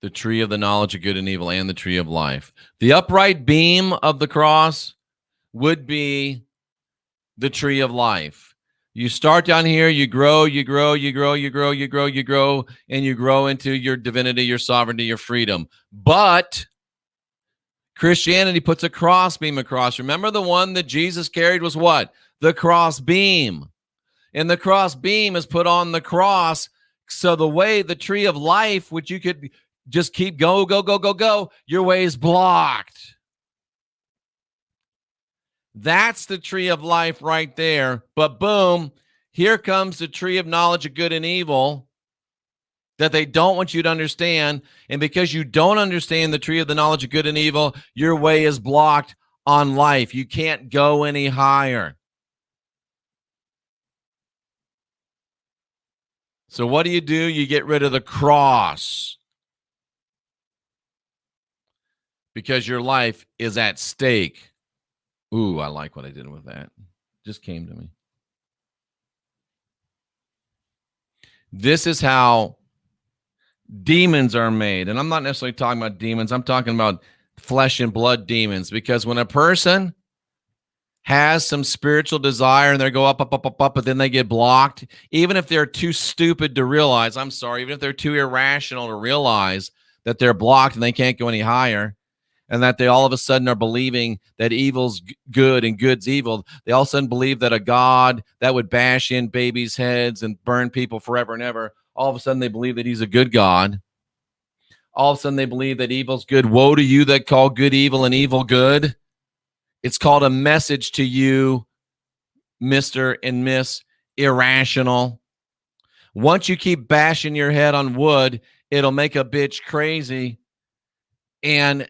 [SPEAKER 3] the tree of the knowledge of good and evil and the tree of life? The upright beam of the cross would be the tree of life. You start down here, you grow, and you grow into your divinity, your sovereignty, your freedom. But Christianity puts a cross beam across. Remember, the one that Jesus carried was what? The cross beam. And the cross beam is put on the cross. So the way, the tree of life, which you could just keep go, your way is blocked. That's the tree of life right there. But boom, here comes the tree of knowledge of good and evil that they don't want you to understand. And because you don't understand the tree of the knowledge of good and evil, your way is blocked on life. You can't go any higher. So what do? You get rid of the cross because your life is at stake. Ooh, I like what I did with that. Just came to me. This is how demons are made. And I'm not necessarily talking about demons. I'm talking about flesh and blood demons. Because when a person has some spiritual desire and they go up, but then they get blocked, even if they're too stupid to realize, even if they're too irrational to realize that they're blocked and they can't go any higher, and that they all of a sudden are believing that evil's good and good's evil. They all of a sudden believe that a God that would bash in babies' heads and burn people forever and ever, all of a sudden they believe that he's a good God. All of a sudden they believe that evil's good. Woe to you that call good evil and evil good. It's called a message to you, Mr. and Miss Irrational. Once you keep bashing your head on wood, it'll make a bitch crazy. And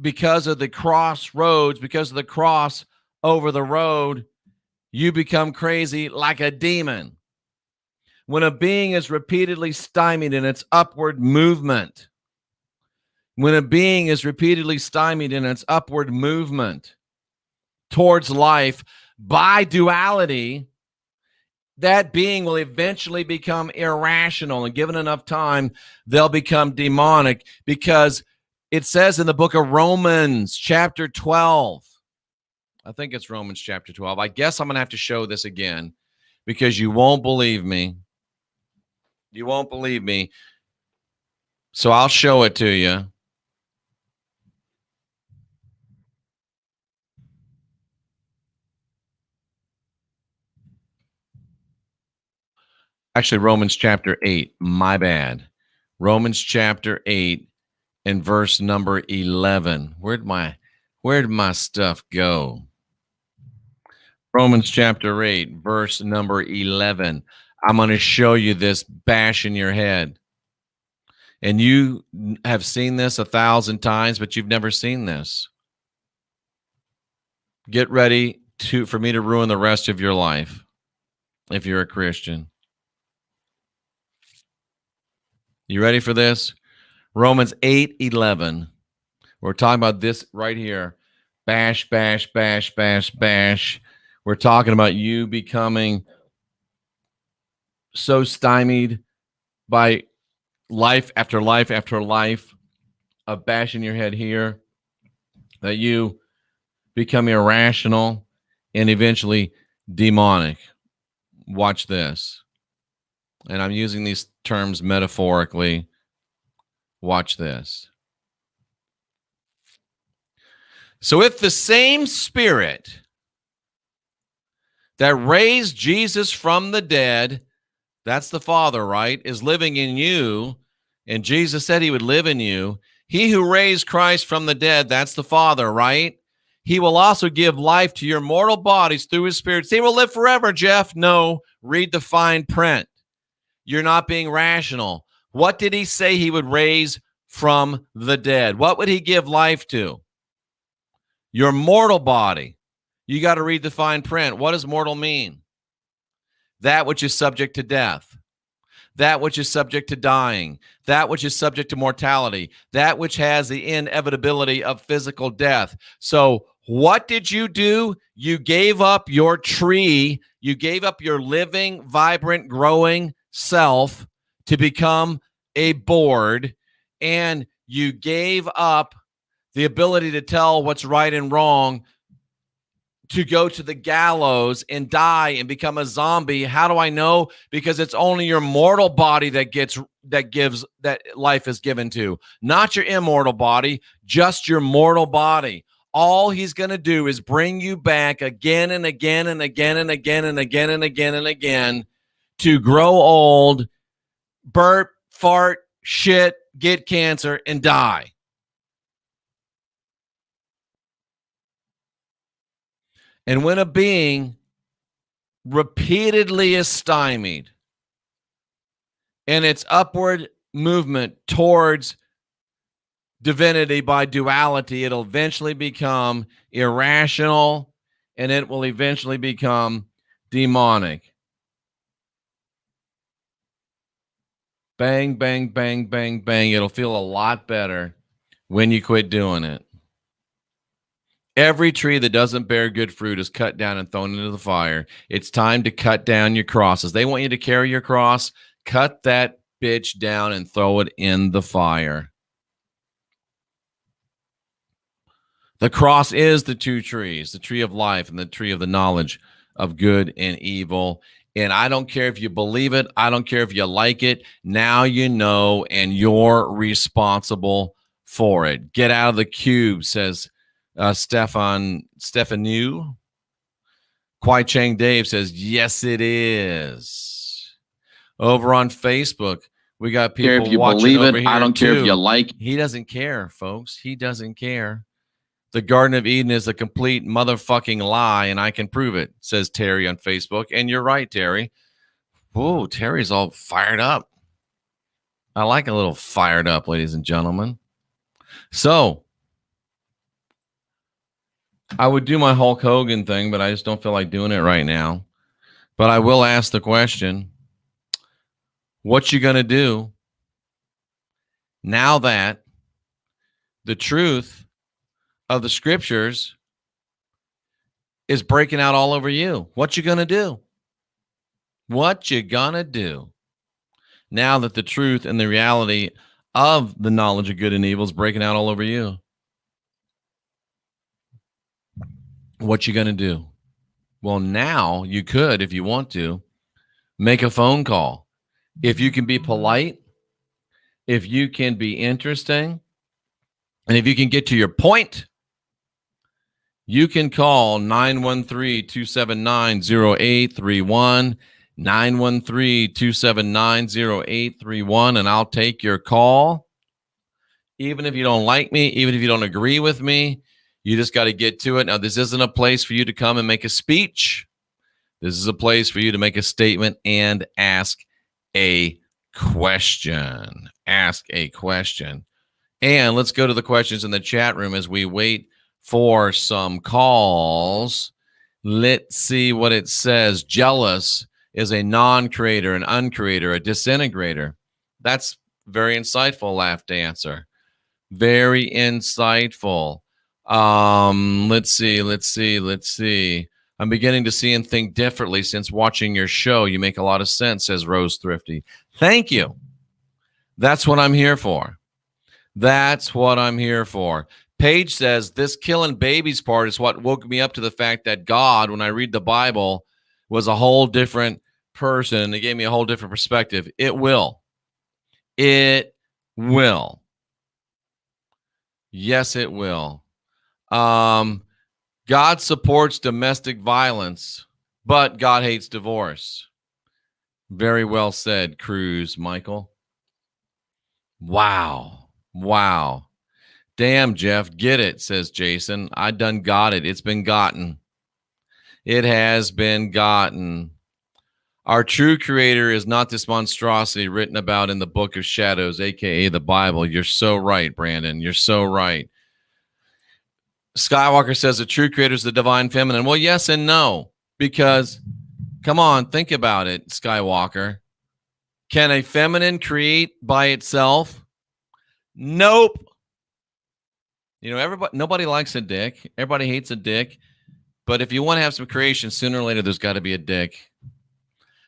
[SPEAKER 3] because of the crossroads, because of the cross over the road, you become crazy like a demon. When a being is repeatedly stymied in its upward movement, towards life by duality, that being will eventually become irrational, and given enough time, they'll become demonic, because it says in the book of Romans chapter 12, I think it's Romans chapter 12. I guess I'm going to have to show this again because you won't believe me. You won't believe me. So I'll show it to you. Actually, Romans chapter 8. My bad. Romans chapter 8 and verse number 11. Where'd my stuff go? Romans chapter 8, verse number 11. I'm going to show you this bash in your head. And you have seen this 1,000 times, but you've never seen this. Get ready for me to ruin the rest of your life if you're a Christian. You ready for this? Romans 8:11. We're talking about this right here. Bash, bash, bash, bash, bash. We're talking about you becoming so stymied by life after life after life of bashing your head here that you become irrational and eventually demonic. Watch this. And I'm using these terms metaphorically. Watch this. So if the same Spirit that raised Jesus from the dead, that's the Father, right, is living in you, and Jesus said he would live in you, he who raised Christ from the dead, that's the Father, right? He will also give life to your mortal bodies through his Spirit. They will live forever, Jeff. No, read the fine print. You're not being rational. What did he say he would raise from the dead? What would he give life to? Your mortal body. You got to read the fine print. What does mortal mean? That which is subject to death, that which is subject to dying, that which is subject to mortality, that which has the inevitability of physical death. So what did you do? You gave up your tree. You gave up your living, vibrant, growing self to become a board, and you gave up the ability to tell what's right and wrong, to go to the gallows and die and become a zombie. How do I know? Because it's only your mortal body that life is given to, not your immortal body, just your mortal body. All he's going to do is bring you back again and again and again and again and again and again and again to grow old, burp, fart, shit, get cancer, and die. And when a being repeatedly is stymied in its upward movement towards divinity by duality, it'll eventually become irrational and it will eventually become demonic. Bang, bang, bang, bang, bang. It'll feel a lot better when you quit doing it. Every tree that doesn't bear good fruit is cut down and thrown into the fire. It's time to cut down your crosses. They want you to carry your cross. Cut that bitch down and throw it in the fire. The cross is the two trees, the tree of life and the tree of the knowledge of good and evil. And I don't care if you believe it. I don't care if you like it. Now you know, and you're responsible for it. Get out of the cube, says Stefanu. Kwai Chang Dave says, yes, it is. Over on Facebook, we got people
[SPEAKER 4] If you
[SPEAKER 3] watching
[SPEAKER 4] believe
[SPEAKER 3] over
[SPEAKER 4] it,
[SPEAKER 3] here
[SPEAKER 4] I don't care if
[SPEAKER 3] too.
[SPEAKER 4] you like.
[SPEAKER 3] He doesn't care, folks. He doesn't care. The Garden of Eden is a complete motherfucking lie, and I can prove it, says Terry on Facebook. And you're right, Terry. Whoa, Terry's all fired up. I like a little fired up, ladies and gentlemen. So, I would do my Hulk Hogan thing, but I just don't feel like doing it right now. But I will ask the question, what you going to do now that the truth of the scriptures is breaking out all over you? What you going to do? What you going to do now that the truth and the reality of the knowledge of good and evil is breaking out all over you? What you going to do? Well, now you could, if you want to, make a phone call. If you can be polite, if you can be interesting, and if you can get to your point, you can call 913-279-0831, 913-279-0831, and I'll take your call. Even if you don't like me, even if you don't agree with me, you just got to get to it. Now, this isn't a place for you to come and make a speech. This is a place for you to make a statement and ask a question. Ask a question. And let's go to the questions in the chat room as we wait for some calls. Let's see what it says. Jealous is a non-creator, an uncreator, a disintegrator. That's very insightful, laugh dancer. Very insightful. Let's see. I'm beginning to see and think differently since watching your show. You make a lot of sense, says Rose Thrifty. Thank you. That's what I'm here for. That's what I'm here for. Paige says, this killing babies part is what woke me up to the fact that God, when I read the Bible, was a whole different person. It gave me a whole different perspective. It will. It will. Yes, it will. God supports domestic violence, but God hates divorce. Very well said, Cruz Michael. Wow. Damn, Jeff, get it, says Jason. I done got it. It's been gotten. It has been gotten. Our true creator is not this monstrosity written about in the book of shadows, a.k.a. the Bible. You're so right, Brandon. You're so right. Skywalker says the true creator is the divine feminine. Well, yes and no, because, come on, think about it, Skywalker. Can a feminine create by itself? Nope. You know, nobody likes a dick. Everybody hates a dick. But if you want to have some creation, sooner or later, there's got to be a dick.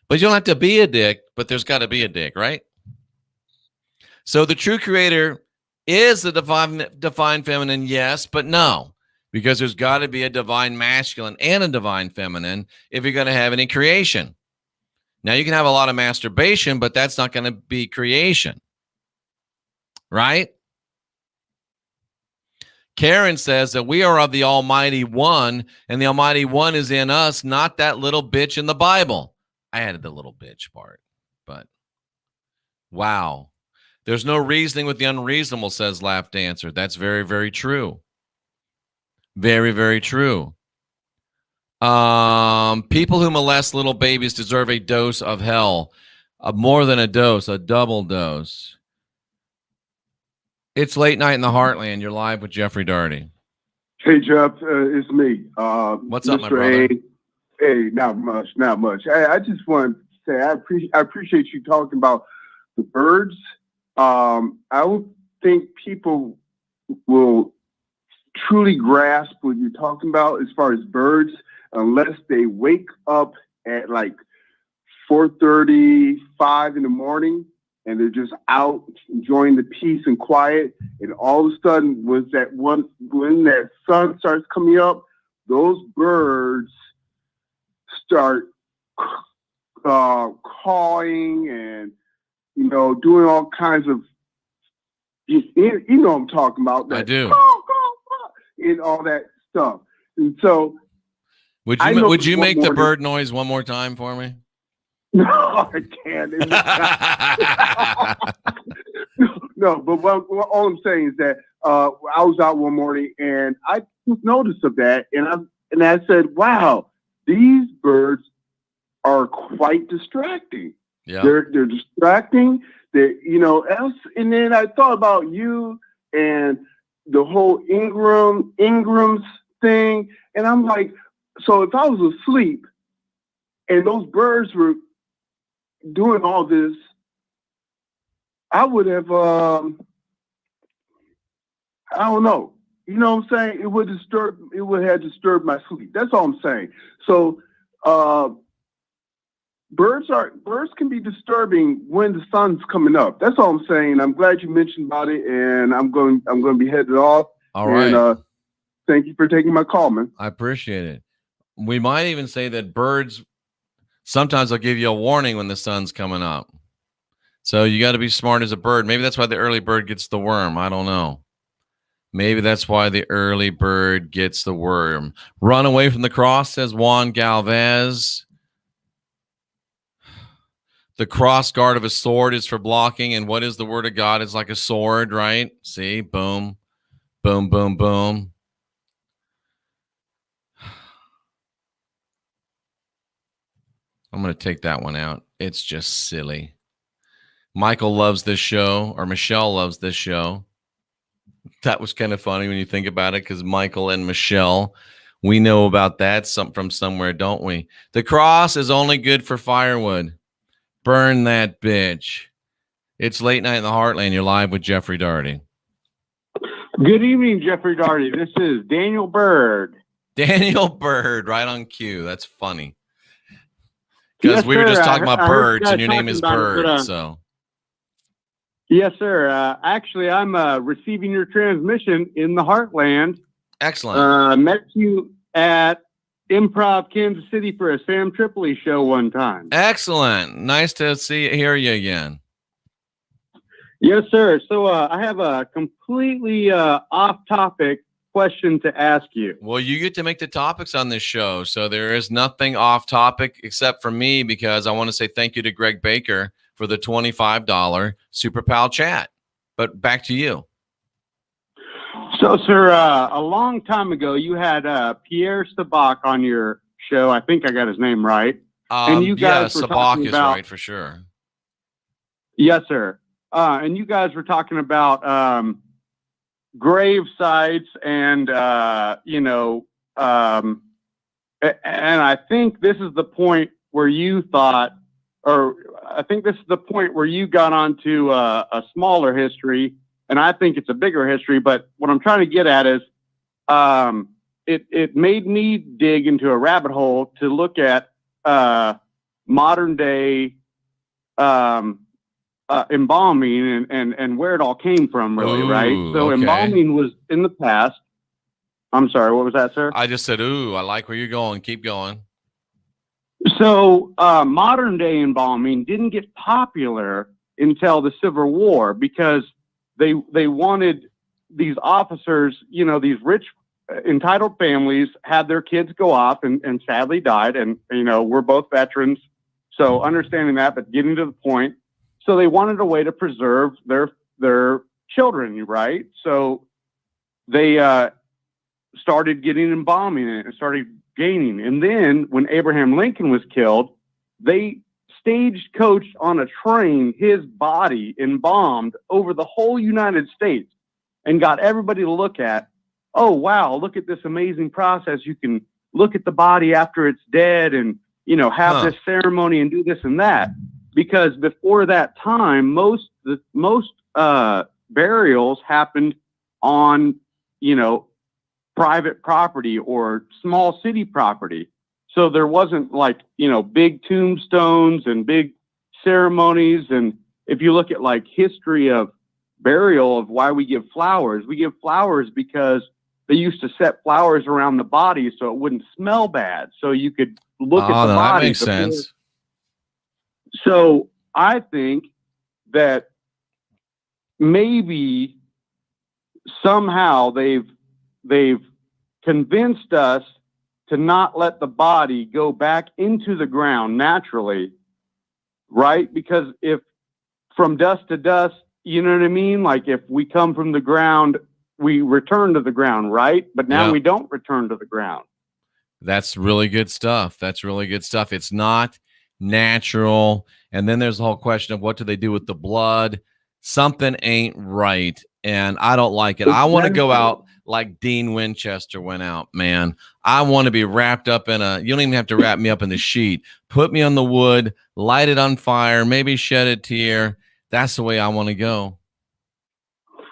[SPEAKER 3] But you don't have to be a dick, but there's got to be a dick, right? So the true creator is the divine feminine, yes, but no. Because there's got to be a divine masculine and a divine feminine if you're going to have any creation. Now, you can have a lot of masturbation, but that's not going to be creation. Right? Karen says that we are of the Almighty One, and the Almighty One is in us, not that little bitch in the Bible. I added the little bitch part, but wow. There's no reasoning with the unreasonable, says Laugh Dancer. That's very, very true. Very, very true. People who molest little babies deserve a dose of hell. More than a dose, a double dose. It's late night in the Heartland. You're live with Jeffrey Daugherty.
[SPEAKER 4] Hey, Jeff, it's me.
[SPEAKER 3] What's up,
[SPEAKER 4] Mr.
[SPEAKER 3] my brother?
[SPEAKER 4] A. Hey, not much. I just want to say I appreciate you talking about the birds. I don't think people will truly grasp what you're talking about as far as birds unless they wake up at like 4:30, 5 in the morning, and they're just out enjoying the peace and quiet. And all of a sudden, when that sun starts coming up, those birds start cawing and, doing all kinds of, you know what I'm talking about. That
[SPEAKER 3] I do.
[SPEAKER 4] Caw, caw, caw, and all that stuff. And so,
[SPEAKER 3] would you make the bird noise one more time for me?
[SPEAKER 4] No, I can't. No, but all I'm saying is that I was out one morning and I took notice of that, and I said, "Wow, these birds are quite distracting.
[SPEAKER 3] Yeah,
[SPEAKER 4] they're distracting. Else." And then I thought about you and the whole Ingram's thing, and I'm like, so if I was asleep and those birds were doing all this, I would have, I don't know. You know what I'm saying? It would have disturbed my sleep. That's all I'm saying. So, birds can be disturbing when the sun's coming up. That's all I'm saying. I'm glad you mentioned about it, and I'm going to be headed off.
[SPEAKER 3] All right.
[SPEAKER 4] And, thank you for taking my call, man.
[SPEAKER 3] I appreciate it. We might even say that birds sometimes will give you a warning when the sun's coming up. So you got to be smart as a bird. Maybe that's why the early bird gets the worm. I don't know. Maybe that's why the early bird gets the worm. Run away from the cross, says Juan Galvez. The cross guard of a sword is for blocking. And what is the word of God? It's like a sword, right? See, boom, boom, boom, boom. I'm going to take that one out. It's just silly. Michael loves this show, or Michelle loves this show. That was kind of funny when you think about it, because Michael and Michelle, we know about that from somewhere, don't we? The cross is only good for firewood. Burn that bitch. It's late night in the Heartland. You're live with Jeffrey Daugherty.
[SPEAKER 5] Good evening, Jeffrey Daugherty. This is Daniel Bird.
[SPEAKER 3] Daniel Bird, right on cue. That's funny. Because
[SPEAKER 5] Yes,
[SPEAKER 3] we were
[SPEAKER 5] sir.
[SPEAKER 3] just talking
[SPEAKER 5] I
[SPEAKER 3] about
[SPEAKER 5] heard you
[SPEAKER 3] birds,
[SPEAKER 5] guys
[SPEAKER 3] and your name
[SPEAKER 5] talking
[SPEAKER 3] is
[SPEAKER 5] about it,
[SPEAKER 3] Bird.
[SPEAKER 5] but,
[SPEAKER 3] So,
[SPEAKER 5] yes, sir. Actually, I'm receiving your transmission in the Heartland.
[SPEAKER 3] excellent.
[SPEAKER 5] Met you at Improv Kansas City for a Sam Tripoli show one time.
[SPEAKER 3] Excellent. Nice to hear you again.
[SPEAKER 5] Yes, sir. So I have a completely off-topic question to ask you.
[SPEAKER 3] Well, you get to make the topics on this show, so there is nothing off topic except for me, because I want to say thank you to Greg Baker for the $25 Super Pal chat. But back to you.
[SPEAKER 5] So, sir, a long time ago, you had Pierre Sabak on your show. I think I got his name right. And you guys were
[SPEAKER 3] Sabak
[SPEAKER 5] talking
[SPEAKER 3] is
[SPEAKER 5] about,
[SPEAKER 3] right for sure.
[SPEAKER 5] Yes, sir. And you guys were talking about grave sites and, and I think this is the point where you thought, or I think this is the point where you got onto a smaller history, and I think it's a bigger history. But what I'm trying to get at is it made me dig into a rabbit hole to look at modern day embalming and where it all came from, really.
[SPEAKER 3] Ooh,
[SPEAKER 5] right? So
[SPEAKER 3] okay.
[SPEAKER 5] Embalming was in the past. I'm sorry, what was that, sir?
[SPEAKER 3] I just said, ooh, I like where you're going. Keep going.
[SPEAKER 5] So modern day embalming didn't get popular until the Civil War, because they wanted these officers, these rich entitled families had their kids go off and sadly died. And, we're both veterans. So understanding that, but getting to the point. So they wanted a way to preserve their children, right? So they started getting embalming in it and started gaining. And then when Abraham Lincoln was killed, they stagecoached on a train his body embalmed over the whole United States and got everybody to look at, oh, wow, look at this amazing process. You can look at the body after it's dead and, you know, have this ceremony and do this and that. Because before that time, most burials happened on, you know, private property or small city property. So there wasn't like, you know, big tombstones and big ceremonies. And if you look at like history of burial, of why we give flowers because they used to set flowers around the body so it wouldn't smell bad. So you could look at the body.
[SPEAKER 3] That makes sense.
[SPEAKER 5] So I think that maybe somehow they've convinced us to not let the body go back into the ground naturally, right? Because if from dust to dust, you know what I mean? Like if we come from the ground, we return to the ground, right? But now we don't return to the ground.
[SPEAKER 3] That's really good stuff. It's not natural. And then there's the whole question of what do they do with the blood? Something ain't right. And I don't like it. I want to go out like Dean Winchester went out, man. I want to be wrapped up in you don't even have to wrap me up in the sheet. Put me on the wood, light it on fire, maybe shed a tear. That's the way I want to go.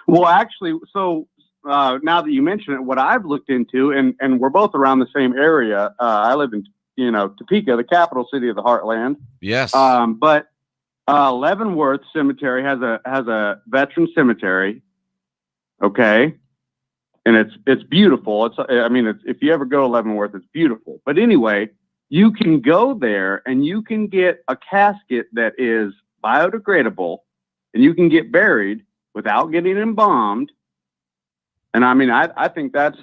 [SPEAKER 5] Well, actually, so now that you mention it, what I've looked into, and we're both around the same area. I live in, you know, Topeka, the capital city of the Heartland.
[SPEAKER 3] Yes.
[SPEAKER 5] But Leavenworth Cemetery has a veteran cemetery. Okay. And it's beautiful. If you ever go to Leavenworth, it's beautiful. But anyway, you can go there and you can get a casket that is biodegradable and you can get buried without getting embalmed. And I think that's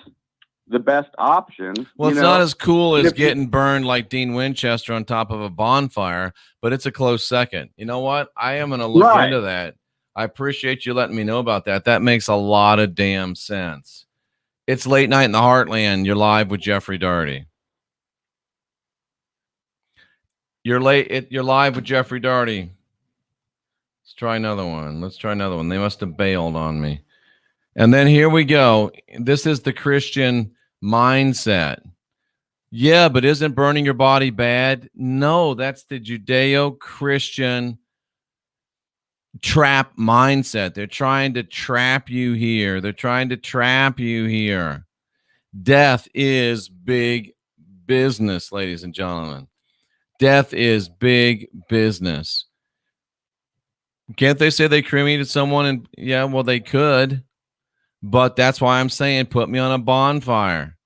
[SPEAKER 5] the best option.
[SPEAKER 3] Well, it's not as cool as getting burned like Dean Winchester on top of a bonfire, but it's a close second. You know what? I am going to look into that. I appreciate you letting me know about that. That makes a lot of damn sense. It's Late Night in the Heartland. You're live with Jeffrey Daugherty. You're live with Jeffrey Daugherty. Let's try another one. They must have bailed on me. And then here we go. This is the Christian mindset. Yeah, but isn't burning your body bad? No, that's the Judeo-Christian trap mindset. They're trying to trap you here. Death is big business, ladies and gentlemen. Death is big business. Can't they say they cremated someone? And yeah, well, they could. But that's why I'm saying put me on a bonfire.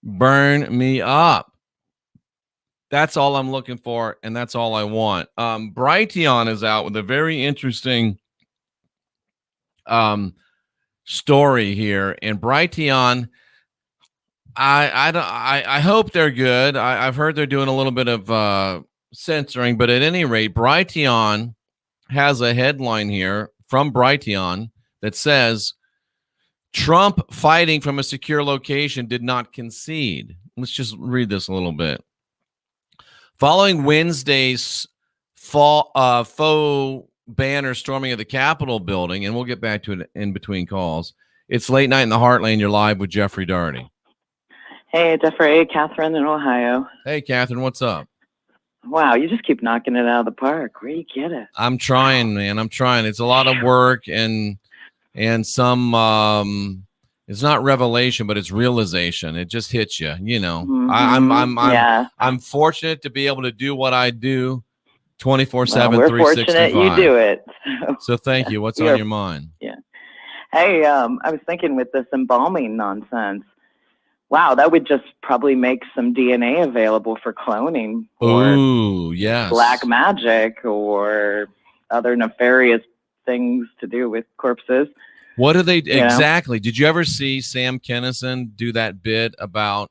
[SPEAKER 3] Burn me up. That's all I'm looking for, and that's all I want. Brighteon is out with a very interesting story here. And Brighteon, I hope they're good. I've heard they're doing a little bit of censoring, but at any rate, Brighteon has a headline here from Brighteon that says, Trump fighting from a secure location did not concede. Let's just read this a little bit. Following Wednesday's faux banner storming of the Capitol building, and we'll get back to it in between calls. It's Late Night in the Heartland. You're live with Jeffrey Daugherty.
[SPEAKER 6] Hey, Jeffrey. Catherine in Ohio.
[SPEAKER 3] Hey, Catherine. What's up?
[SPEAKER 6] Wow, you just keep knocking it out of the park. Where do you get it?
[SPEAKER 3] I'm trying, man. I'm trying. It's a lot of work and some it's not revelation, but it's realization. It just hits you, you know.
[SPEAKER 6] Mm-hmm.
[SPEAKER 3] I'm fortunate to be able to do what I do 24/7,
[SPEAKER 6] we're
[SPEAKER 3] 365.
[SPEAKER 6] Fortunate you do it.
[SPEAKER 3] So thank you. What's on your mind?
[SPEAKER 6] Yeah. Hey, I was thinking with this embalming nonsense. Wow, that would just probably make some DNA available for cloning.
[SPEAKER 3] Ooh, yes.
[SPEAKER 6] Black magic or other nefarious things to do with corpses.
[SPEAKER 3] What do they exactly? Did you ever see Sam Kinison do that bit about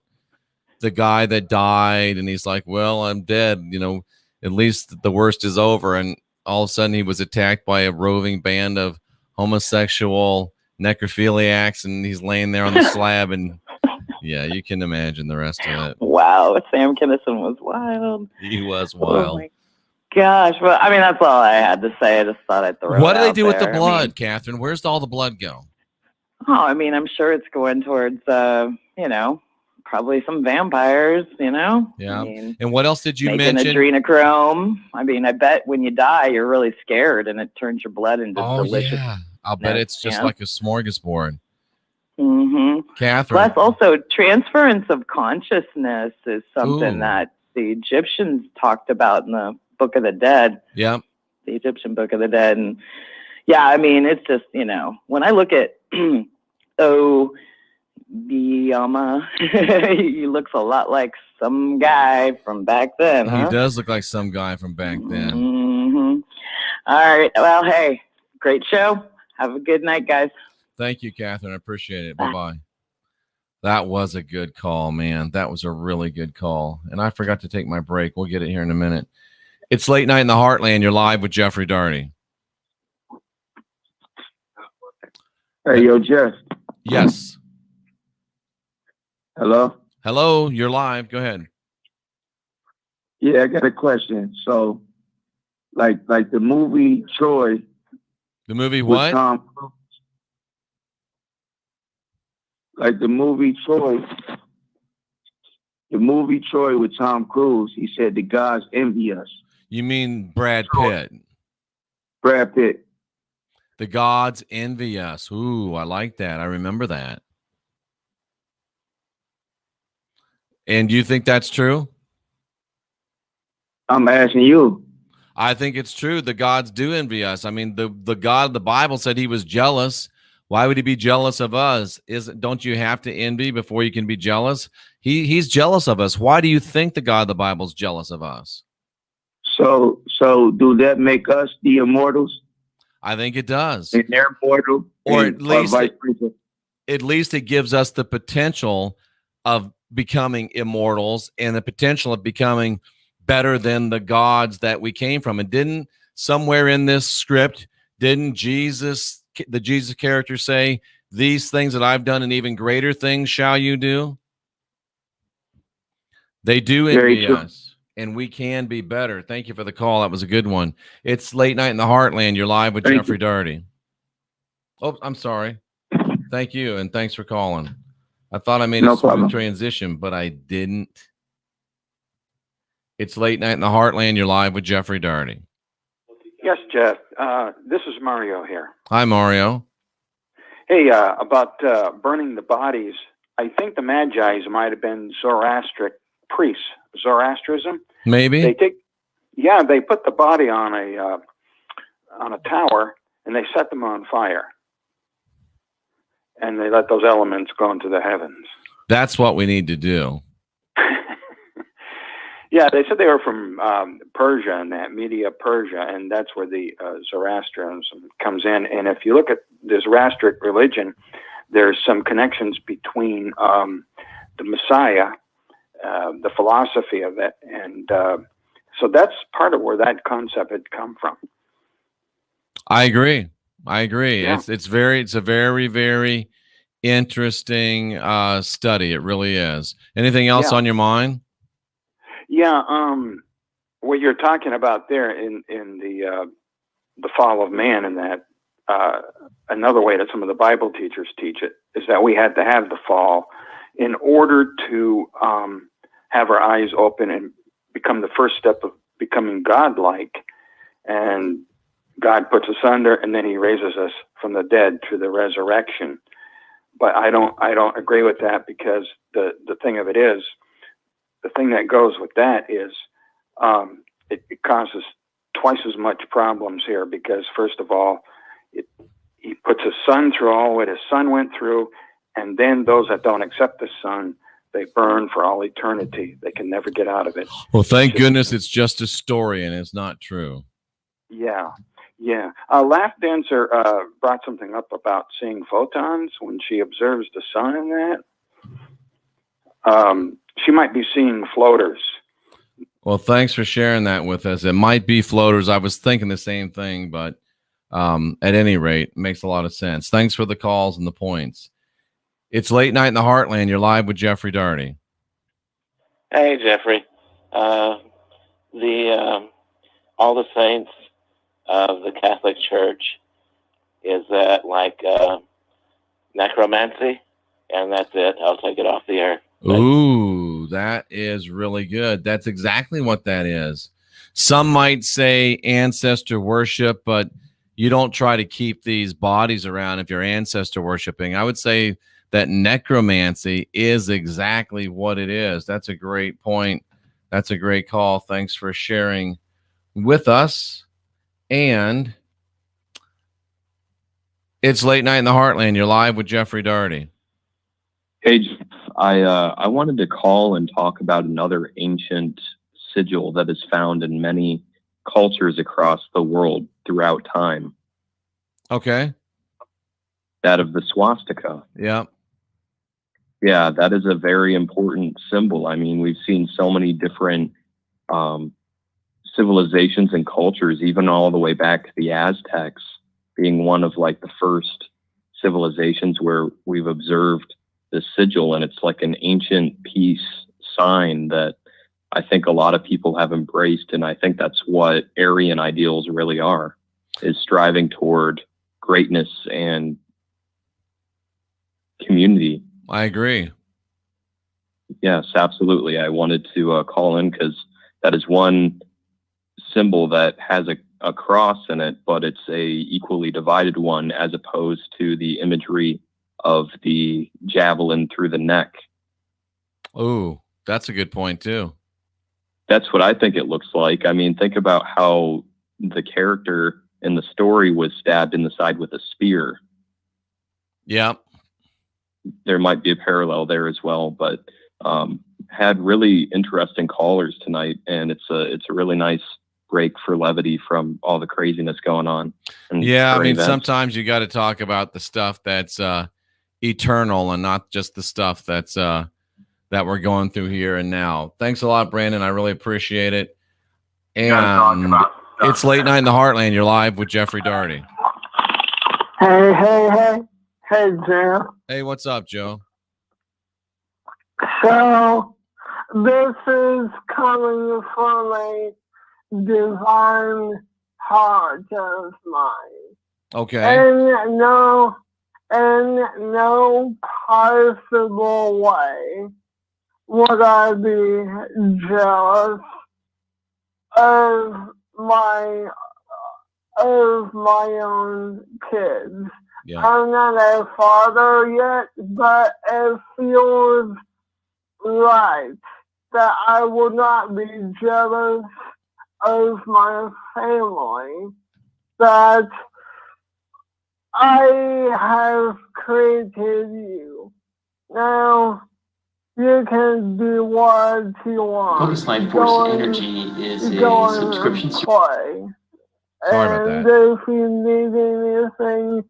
[SPEAKER 3] the guy that died? And he's like, well, I'm dead. You know, at least the worst is over. And all of a sudden he was attacked by a roving band of homosexual necrophiliacs. And he's laying there on the slab and Yeah, you can imagine the rest of it.
[SPEAKER 6] Wow, Sam Kinison was wild.
[SPEAKER 3] He was
[SPEAKER 6] Oh
[SPEAKER 3] wild.
[SPEAKER 6] my gosh. Well, I mean, that's all I had to say. I just thought I'd throw
[SPEAKER 3] What
[SPEAKER 6] it
[SPEAKER 3] do they
[SPEAKER 6] out
[SPEAKER 3] do with the
[SPEAKER 6] there. I
[SPEAKER 3] blood,
[SPEAKER 6] mean,
[SPEAKER 3] Catherine? Where's all the blood go?
[SPEAKER 6] oh, I mean, I'm sure it's going towards, probably some vampires,
[SPEAKER 3] Yeah.
[SPEAKER 6] I mean,
[SPEAKER 3] And what else did you
[SPEAKER 6] making
[SPEAKER 3] mention?
[SPEAKER 6] adrenochrome. I mean, I bet when you die, you're really scared and it turns your blood into
[SPEAKER 3] Oh,
[SPEAKER 6] delicious.
[SPEAKER 3] yeah. I'll bet it's just
[SPEAKER 6] Yeah.
[SPEAKER 3] like a smorgasbord.
[SPEAKER 6] Mm-hmm.
[SPEAKER 3] Catherine.
[SPEAKER 6] Plus, also, transference of consciousness is something
[SPEAKER 3] Ooh.
[SPEAKER 6] that the Egyptians talked about in the Book of the Dead,
[SPEAKER 3] Yep.
[SPEAKER 6] the Egyptian Book of the Dead. And yeah, I mean, it's just, when I look at Biyama, he looks a lot like some guy from back then.
[SPEAKER 3] He
[SPEAKER 6] Huh?
[SPEAKER 3] does look like some guy from back then.
[SPEAKER 6] Mm-hmm. All right. Well, hey, great show. Have a good night, guys.
[SPEAKER 3] Thank you, Catherine. I appreciate it. Bye-bye. That was a good call, man. That was a really good call. And I forgot to take my break. We'll get it here in a minute. It's Late Night in the Heartland. You're live with Jeffrey Daugherty.
[SPEAKER 4] Hey, yo, Jeff.
[SPEAKER 3] Yes.
[SPEAKER 4] Hello?
[SPEAKER 3] Hello. You're live. Go ahead.
[SPEAKER 4] Yeah, I got a question. So, like the movie Troy.
[SPEAKER 3] The movie
[SPEAKER 4] with
[SPEAKER 3] what?
[SPEAKER 4] Tom Cruise. Like the movie Troy. The movie Troy with Tom Cruise. He said the gods envy us.
[SPEAKER 3] You mean Brad Pitt?
[SPEAKER 4] Brad Pitt.
[SPEAKER 3] The gods envy us. Ooh, I like that. I remember that. And do you think that's true?
[SPEAKER 4] I'm asking you.
[SPEAKER 3] I think it's true. The gods do envy us. I mean, the God of the Bible said he was jealous. Why would he be jealous of us? Don't you have to envy before you can be jealous? He's jealous of us. Why do you think the God of the Bible is jealous of us?
[SPEAKER 4] So do that make us the immortals?
[SPEAKER 3] I think it does.
[SPEAKER 4] And they're mortal,
[SPEAKER 3] Or at least
[SPEAKER 4] vice versa?
[SPEAKER 3] At least it gives us the potential of becoming immortals and the potential of becoming better than the gods that we came from. And didn't somewhere in this script, didn't the Jesus character say, these things that I've done and even greater things shall you do? They do envy us, and we can be better. Thank you for the call. That was a good one. It's Late Night in the Heartland. You're live with Jeffrey Daugherty. Oh, I'm sorry. Thank you, and thanks for calling. I thought I made a smooth transition, but I didn't. It's Late Night in the Heartland. You're live with Jeffrey Daugherty.
[SPEAKER 7] Yes, Jeff. This is Mario here.
[SPEAKER 3] Hi, Mario.
[SPEAKER 7] Hey, about burning the bodies, I think the Magi's might have been Zoroastric priests. Zoroastrism.
[SPEAKER 3] Maybe.
[SPEAKER 7] They put the body on a tower and they set them on fire, and they let those elements go into the heavens.
[SPEAKER 3] That's what we need to do.
[SPEAKER 7] Yeah, they said they were from Persia and that Media Persia, and that's where the Zoroastrianism comes in. And if you look at the Zoroastric religion, there's some connections between the Messiah, the philosophy of it, and so that's part of where that concept had come from.
[SPEAKER 3] I agree. Yeah. It's a very, very interesting study. It really is. Anything else on your mind?
[SPEAKER 7] Yeah, what you're talking about there in the fall of man, and that another way that some of the Bible teachers teach it is that we had to have the fall in order to have our eyes open and become the first step of becoming godlike. And God puts us under, and then He raises us from the dead through the resurrection. But I don't agree with that, because the thing of it is, the thing that goes with that is it causes twice as much problems here, because first of all, He puts His Son through all what His Son went through, and then those that don't accept the Son, they burn for all eternity. They can never get out of it.
[SPEAKER 3] Well, thank goodness it's just a story and it's not true.
[SPEAKER 7] Yeah. Laugh Dancer brought something up about seeing photons when she observes the sun in that. She might be seeing floaters.
[SPEAKER 3] Well, thanks for sharing that with us. It might be floaters. I was thinking the same thing, but at any rate, it makes a lot of sense. Thanks for the calls and the points. It's Late Night in the Heartland. You're live with Jeffrey Daugherty.
[SPEAKER 8] Hey, Jeffrey. All the saints of the Catholic Church, is that like necromancy? And that's it. I'll take it off the air.
[SPEAKER 3] Ooh, that is really good. That's exactly what that is. Some might say ancestor worship, but you don't try to keep these bodies around if you're ancestor worshiping. I would say that necromancy is exactly what it is. That's a great point. That's a great call. Thanks for sharing with us. And it's Late Night in the Heartland. You're live with Jeffrey Daugherty.
[SPEAKER 9] Hey, Jeff, I wanted to call and talk about another ancient sigil that is found in many cultures across the world throughout time.
[SPEAKER 3] Okay.
[SPEAKER 9] That of the swastika.
[SPEAKER 3] Yeah.
[SPEAKER 9] Yeah, that is a very important symbol. I mean, we've seen so many different civilizations and cultures, even all the way back to the Aztecs, being one of like the first civilizations where we've observed this sigil, and it's like an ancient peace sign that I think a lot of people have embraced, and I think that's what Aryan ideals really are, is striving toward greatness and community.
[SPEAKER 3] I agree.
[SPEAKER 9] Yes, absolutely. I wanted to call in because that is one symbol that has a cross in it, but it's a equally divided one as opposed to the imagery of the javelin through the neck.
[SPEAKER 3] Oh, that's a good point too.
[SPEAKER 9] That's what I think it looks like. I mean, think about how the character in the story was stabbed in the side with a spear.
[SPEAKER 3] Yeah.
[SPEAKER 9] There might be a parallel there as well, but had really interesting callers tonight, and it's a really nice break for levity from all the craziness going on.
[SPEAKER 3] Yeah, I mean, sometimes you got to talk about the stuff that's eternal and not just the stuff that's that we're going through here and now. Thanks a lot, Brandon. I really appreciate it. And it's Late Night in the Heartland. You're live with Jeffrey Daugherty.
[SPEAKER 10] Hey, Jim.
[SPEAKER 3] Hey, what's up, Joe?
[SPEAKER 10] So, this is coming from a divine heart of mine.
[SPEAKER 3] Okay.
[SPEAKER 10] In no possible way would I be jealous of my own kids.
[SPEAKER 3] Yeah.
[SPEAKER 10] I'm not a father yet, but it feels right that I would not be jealous of my family, that I have created you. Now, you can do what you want.
[SPEAKER 11] Focus Life Force Energy is a subscription service.
[SPEAKER 10] Sorry
[SPEAKER 3] about that.
[SPEAKER 10] And if you need anything,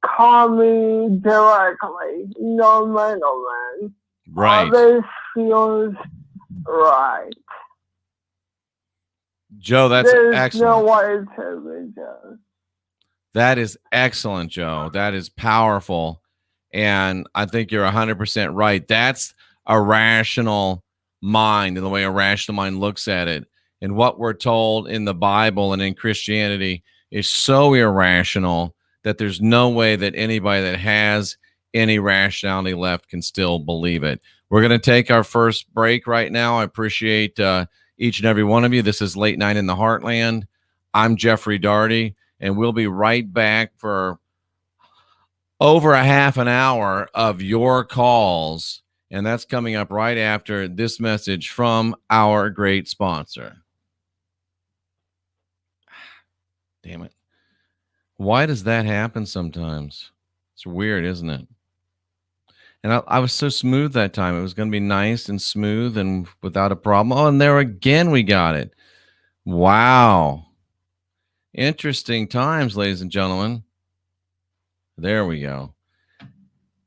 [SPEAKER 10] call me directly. No middleman.
[SPEAKER 3] Right.
[SPEAKER 10] This feels right.
[SPEAKER 3] Joe, that's
[SPEAKER 10] There's
[SPEAKER 3] excellent.
[SPEAKER 10] no way to be done.
[SPEAKER 3] That is excellent, Joe. That is powerful. And I think you're 100% right. That's a rational mind and the way a rational mind looks at it. And what we're told in the Bible and in Christianity is so irrational that there's no way that anybody that has any rationality left can still believe it. We're going to take our first break right now. I appreciate each and every one of you. This is Late Night in the Heartland. I'm Jeffrey Daugherty, and we'll be right back for over a half an hour of your calls. And that's coming up right after this message from our great sponsor. Damn it. Why does that happen sometimes? It's weird, isn't it? And I was so smooth that time. It was going to be nice and smooth and without a problem. Oh, and there again, we got it. Wow. Interesting times, ladies and gentlemen. There we go.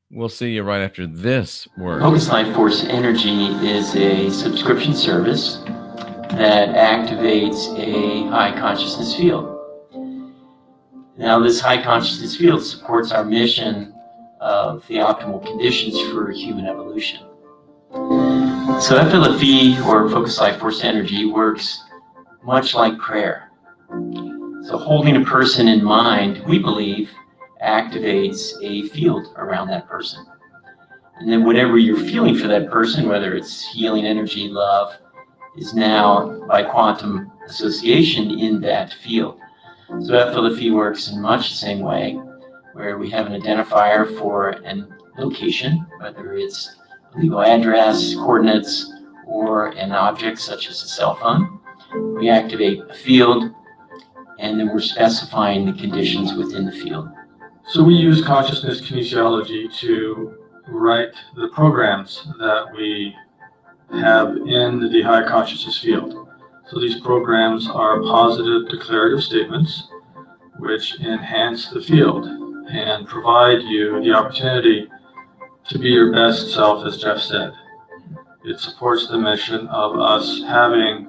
[SPEAKER 3] We'll see you right after this word.
[SPEAKER 11] Focus Life Force Energy is a subscription service that activates a high consciousness field. Now, this high consciousness field supports our mission of the optimal conditions for human evolution. So FLFE, or Focused Life Force Energy, works much like prayer. So holding a person in mind, we believe, activates a field around that person. And then whatever you're feeling for that person, whether it's healing energy, love, is now by quantum association in that field. So FLFE works in much the same way, where we have an identifier for an location, whether it's a legal address, coordinates, or an object such as a cell phone. We activate a field, and then we're specifying the conditions within the field.
[SPEAKER 12] So we use consciousness kinesiology to write the programs that we have in the high consciousness field. So these programs are positive declarative statements which enhance the field and provide you the opportunity to be your best self, as Jeff said. It supports the mission of us having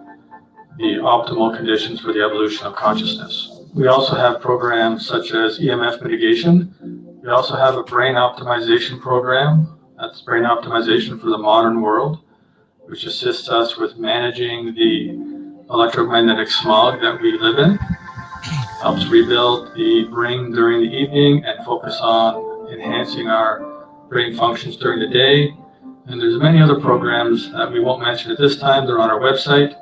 [SPEAKER 12] the optimal conditions for the evolution of consciousness. We also have programs such as EMF mitigation. We also have a brain optimization program. That's brain optimization for the modern world, which assists us with managing the electromagnetic smog that we live in. Helps rebuild the brain during the evening and focus on enhancing our brain functions during the day. And there's many other programs that we won't mention at this time. They're on our website.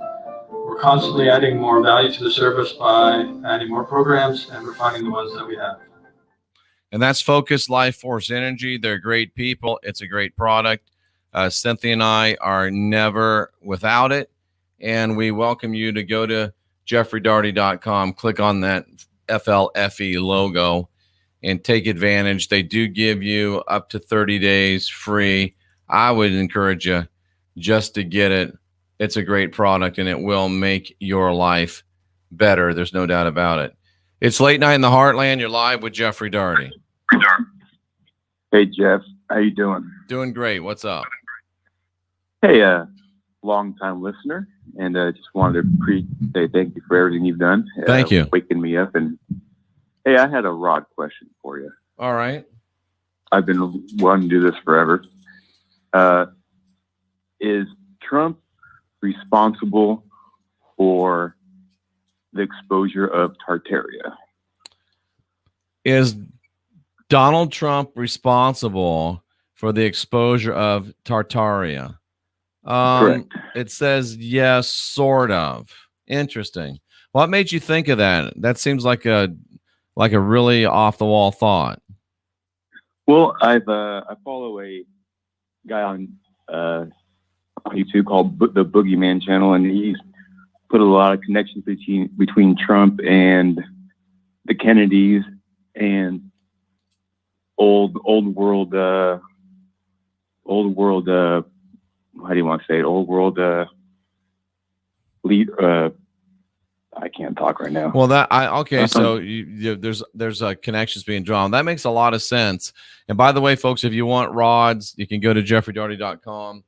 [SPEAKER 12] We're constantly adding more value to the service by adding more programs and refining the ones that we have.
[SPEAKER 3] And that's Focused Life Force Energy. They're great people. It's a great product. Cynthia and I are never without it. And we welcome you to go to jeffreydaugherty.com, click on that FLFE logo, and take advantage. They do give you up to 30 days free. I would encourage you just to get it. It's a great product, and it will make your life better. There's no doubt about it. It's Late Night in the Heartland. You're live with Jeffrey Daugherty.
[SPEAKER 13] Hey, Jeff. How you doing?
[SPEAKER 3] Doing great. What's up?
[SPEAKER 13] Hey, long-time listener, and just wanted to say thank you for everything you've done.
[SPEAKER 3] Thank you.
[SPEAKER 13] Waking me up. And hey, I had a Rod question for you.
[SPEAKER 3] All right.
[SPEAKER 13] I've been wanting to do this forever. Is Trump responsible for the exposure of Tartaria?
[SPEAKER 3] Is Donald Trump responsible for the exposure of Tartaria?
[SPEAKER 13] Correct.
[SPEAKER 3] It says yes, sort of. Interesting. What made you think of that? That seems like a really off the wall thought.
[SPEAKER 13] Well, I follow a guy on YouTube called the Boogeyman Channel, and he's put a lot of connections between Trump and the Kennedys and old world. How do you want to say it? Old world lead. I can't talk right now.
[SPEAKER 3] Well, so there's connections being drawn. That makes a lot of sense. And by the way, folks, if you want rods, you can go to jeffreydaugherty.com.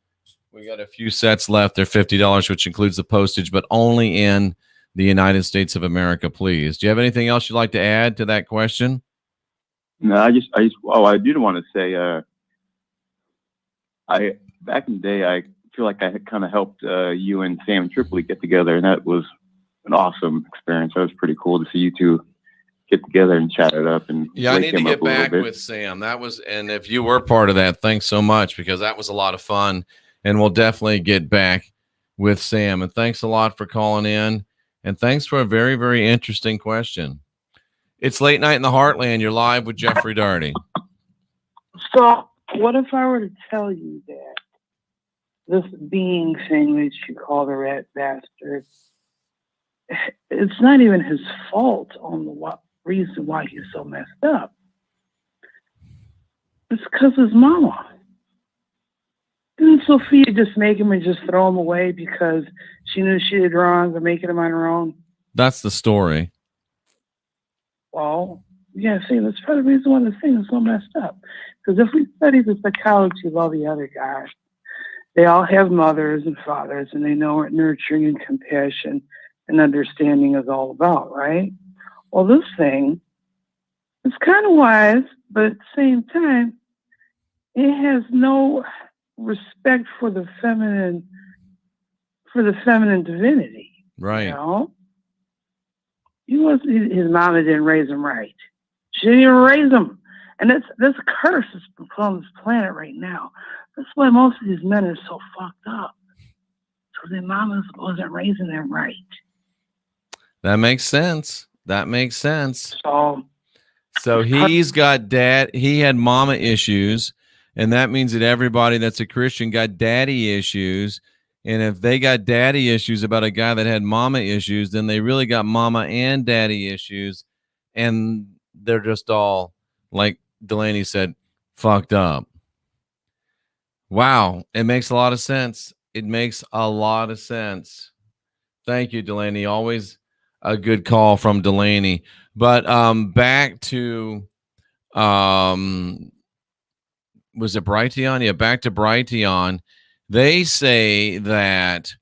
[SPEAKER 3] We got a few sets left. They're $50, which includes the postage, but only in the United States of America, please. Do you have anything else you'd like to add to that question?
[SPEAKER 13] No, I did want to say, back in the day, I feel like I had kind of helped you and Sam Tripoli get together, and that was an awesome experience. That was pretty cool to see you two get together and chat it up. And
[SPEAKER 3] yeah, I need to get back with Sam. And if you were part of that, thanks so much, because that was a lot of fun, and we'll definitely get back with Sam. And thanks a lot for calling in, and thanks for a very, very interesting question. It's Late Night in the Heartland. You're live with Jeffrey Daugherty.
[SPEAKER 14] So what if I were to tell you that this being thing that you call the rat bastard, it's not even his fault on the reason why he's so messed up. It's because his mama. Didn't Sophia just make him and just throw him away because she knew she did wrong for making him on her own?
[SPEAKER 3] That's the story.
[SPEAKER 14] Well, yeah, see, that's part of the reason why this thing is so messed up. Because if we study the psychology of all the other guys, they all have mothers and fathers, and they know what nurturing and compassion and understanding is all about, right? Well, this thing is kind of wise, but at the same time, he has no respect for the feminine divinity.
[SPEAKER 3] Right.
[SPEAKER 14] You know? His mama didn't raise him right. She didn't even raise him. And that's a curse that's been put on this planet right now. That's why most of these men are so fucked up. So their mamas wasn't raising them right.
[SPEAKER 3] That makes sense. That makes sense.
[SPEAKER 14] So
[SPEAKER 3] he had mama issues, and that means that everybody that's a Christian got daddy issues. And if they got daddy issues about a guy that had mama issues, then they really got mama and daddy issues. And they're just all, like Delaney said, fucked up. Wow. It makes a lot of sense. It makes a lot of sense. Thank you, Delaney. Always a good call from Delaney. But back to, was it Brighteon? Yeah, back to Brighteon. They say that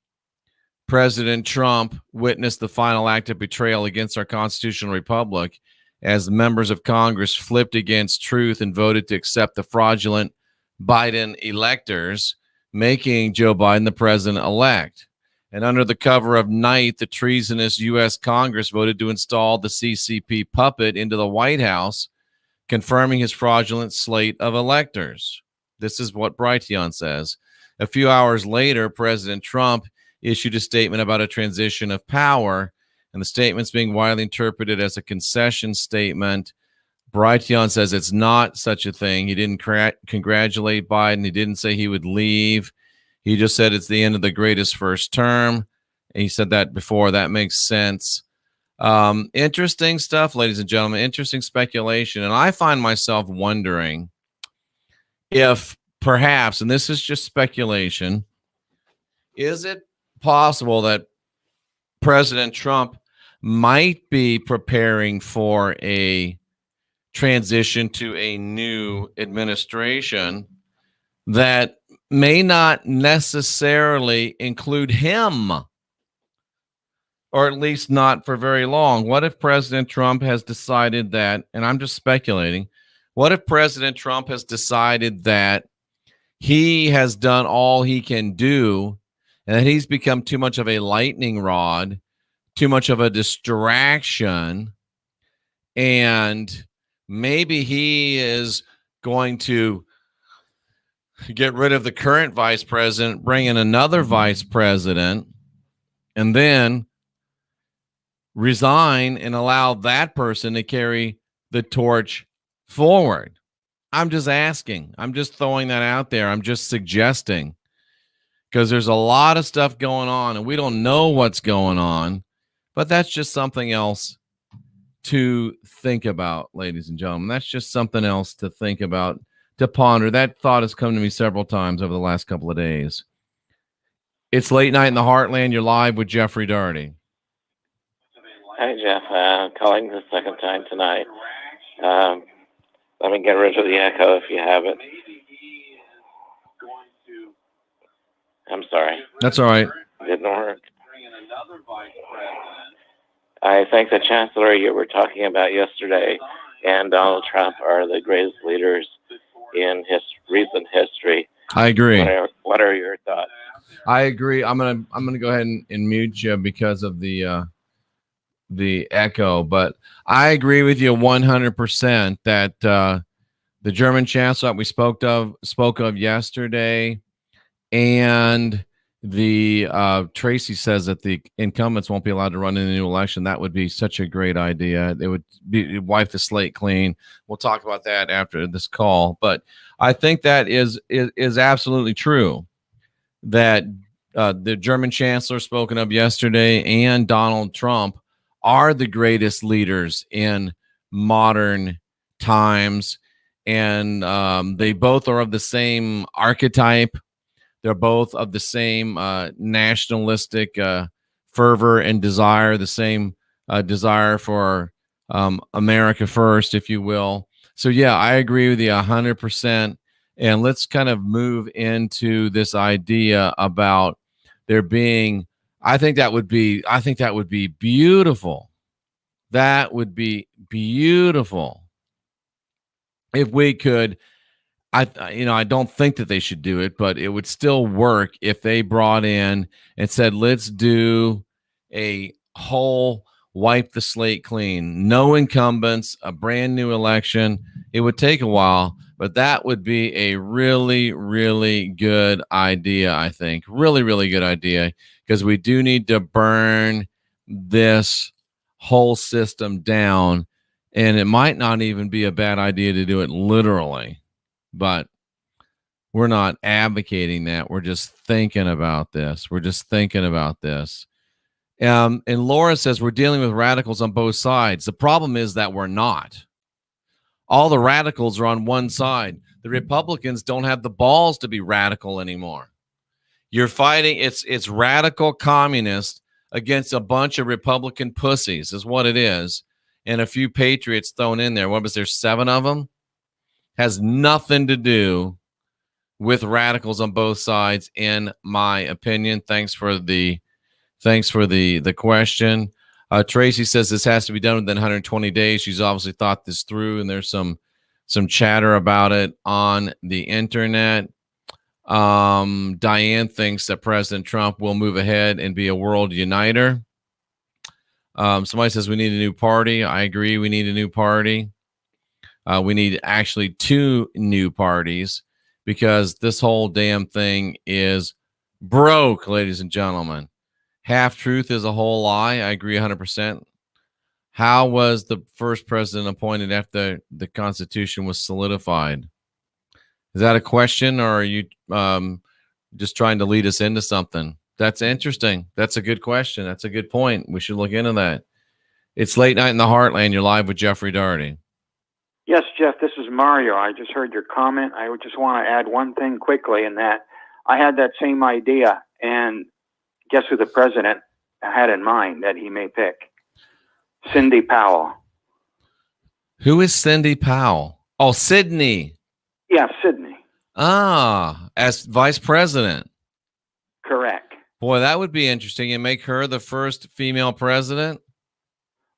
[SPEAKER 3] President Trump witnessed the final act of betrayal against our constitutional republic as members of Congress flipped against truth and voted to accept the fraudulent Biden electors, making Joe Biden the president-elect. And under the cover of night, the treasonous U.S. Congress voted to install the CCP puppet into the White House, confirming his fraudulent slate of electors. This is what Brighteon says. A few hours later, President Trump issued a statement about a transition of power, and the statement's being widely interpreted as a concession statement. Brighteon says it's not such a thing. He didn't congratulate Biden. He didn't say he would leave. He just said it's the end of the greatest first term. And he said that before. That makes sense. Interesting stuff, ladies and gentlemen. Interesting speculation. And I find myself wondering if perhaps, and this is just speculation, is it possible that President Trump might be preparing for a transition to a new administration that may not necessarily include him, or at least not for very long? What if President Trump has decided that, and I'm just speculating, what if President Trump has decided that he has done all he can do and that he's become too much of a lightning rod, too much of a distraction, and maybe he is going to get rid of the current vice president, bring in another vice president, and then resign and allow that person to carry the torch forward? I'm just asking. I'm just throwing that out there. I'm just suggesting, because there's a lot of stuff going on and we don't know what's going on, but that's just something else to think about, ladies and gentlemen. That's just something else to think about, to ponder. That thought has come to me several times over the last couple of days. It's Late Night in the Heartland. You're live with Jeffrey Daugherty.
[SPEAKER 8] Hi, Jeff. Calling the second time tonight. Let me get rid of the echo if you have it. I'm sorry.
[SPEAKER 3] That's all right.
[SPEAKER 8] Didn't work. I think the chancellor you were talking about yesterday and Donald Trump are the greatest leaders in recent history.
[SPEAKER 3] I agree.
[SPEAKER 8] What are your thoughts?
[SPEAKER 3] I agree. I'm gonna go ahead and mute you because of the echo, but I agree with you 100% that the German chancellor that we spoke of yesterday, and the Tracy says that the incumbents won't be allowed to run in the new election. That would be such a great idea. It would wipe the slate clean. We'll talk about that after this call, but I think that is absolutely true, that the German chancellor spoken of yesterday and Donald Trump are the greatest leaders in modern times, and they both are of the same archetype. They're both of the same nationalistic fervor and desire, the same desire for America first, if you will. So, yeah, I agree with you 100%. And let's kind of move into this idea about there being, I think that would be beautiful. That would be beautiful if we could I don't think that they should do it, but it would still work if they brought in and said, let's do a whole wipe the slate clean, no incumbents, a brand new election. It would take a while, but that would be a really, really good idea, I think. Really, really good idea, because we do need to burn this whole system down, and it might not even be a bad idea to do it literally, but we're not advocating that. We're just thinking about this. And Laura says we're dealing with radicals on both sides. The problem is that we're not. All the radicals are on one side. The Republicans don't have the balls to be radical anymore. You're fighting, it's radical communists against a bunch of Republican pussies is what it is. And a few patriots thrown in there. What was there, 7 of them? Has nothing to do with radicals on both sides, in my opinion. Thanks for the question. Tracy says this has to be done within 120 days. She's obviously thought this through, and there's some chatter about it on the internet. Diane thinks that President Trump will move ahead and be a world uniter. Somebody says we need a new party. I agree. We need a new party. We need actually 2 new parties, because this whole damn thing is broke, ladies and gentlemen. Half truth is a whole lie. I agree 100%. How was the first president appointed after the Constitution was solidified? Is that a question, or are you just trying to lead us into something? That's interesting. That's a good question. That's a good point. We should look into that. It's Late Night in the Heartland. You're live with Jeffrey Daugherty.
[SPEAKER 7] Yes, Jeff, this is Mario. I just heard your comment. I would just want to add one thing quickly, in that I had that same idea, and guess who the president had in mind that he may pick? Cindy Powell.
[SPEAKER 3] Who is Cindy Powell? Oh, Sydney.
[SPEAKER 7] Yeah, Sydney.
[SPEAKER 3] As vice president.
[SPEAKER 7] Correct.
[SPEAKER 3] Boy, that would be interesting. And make her the first female president?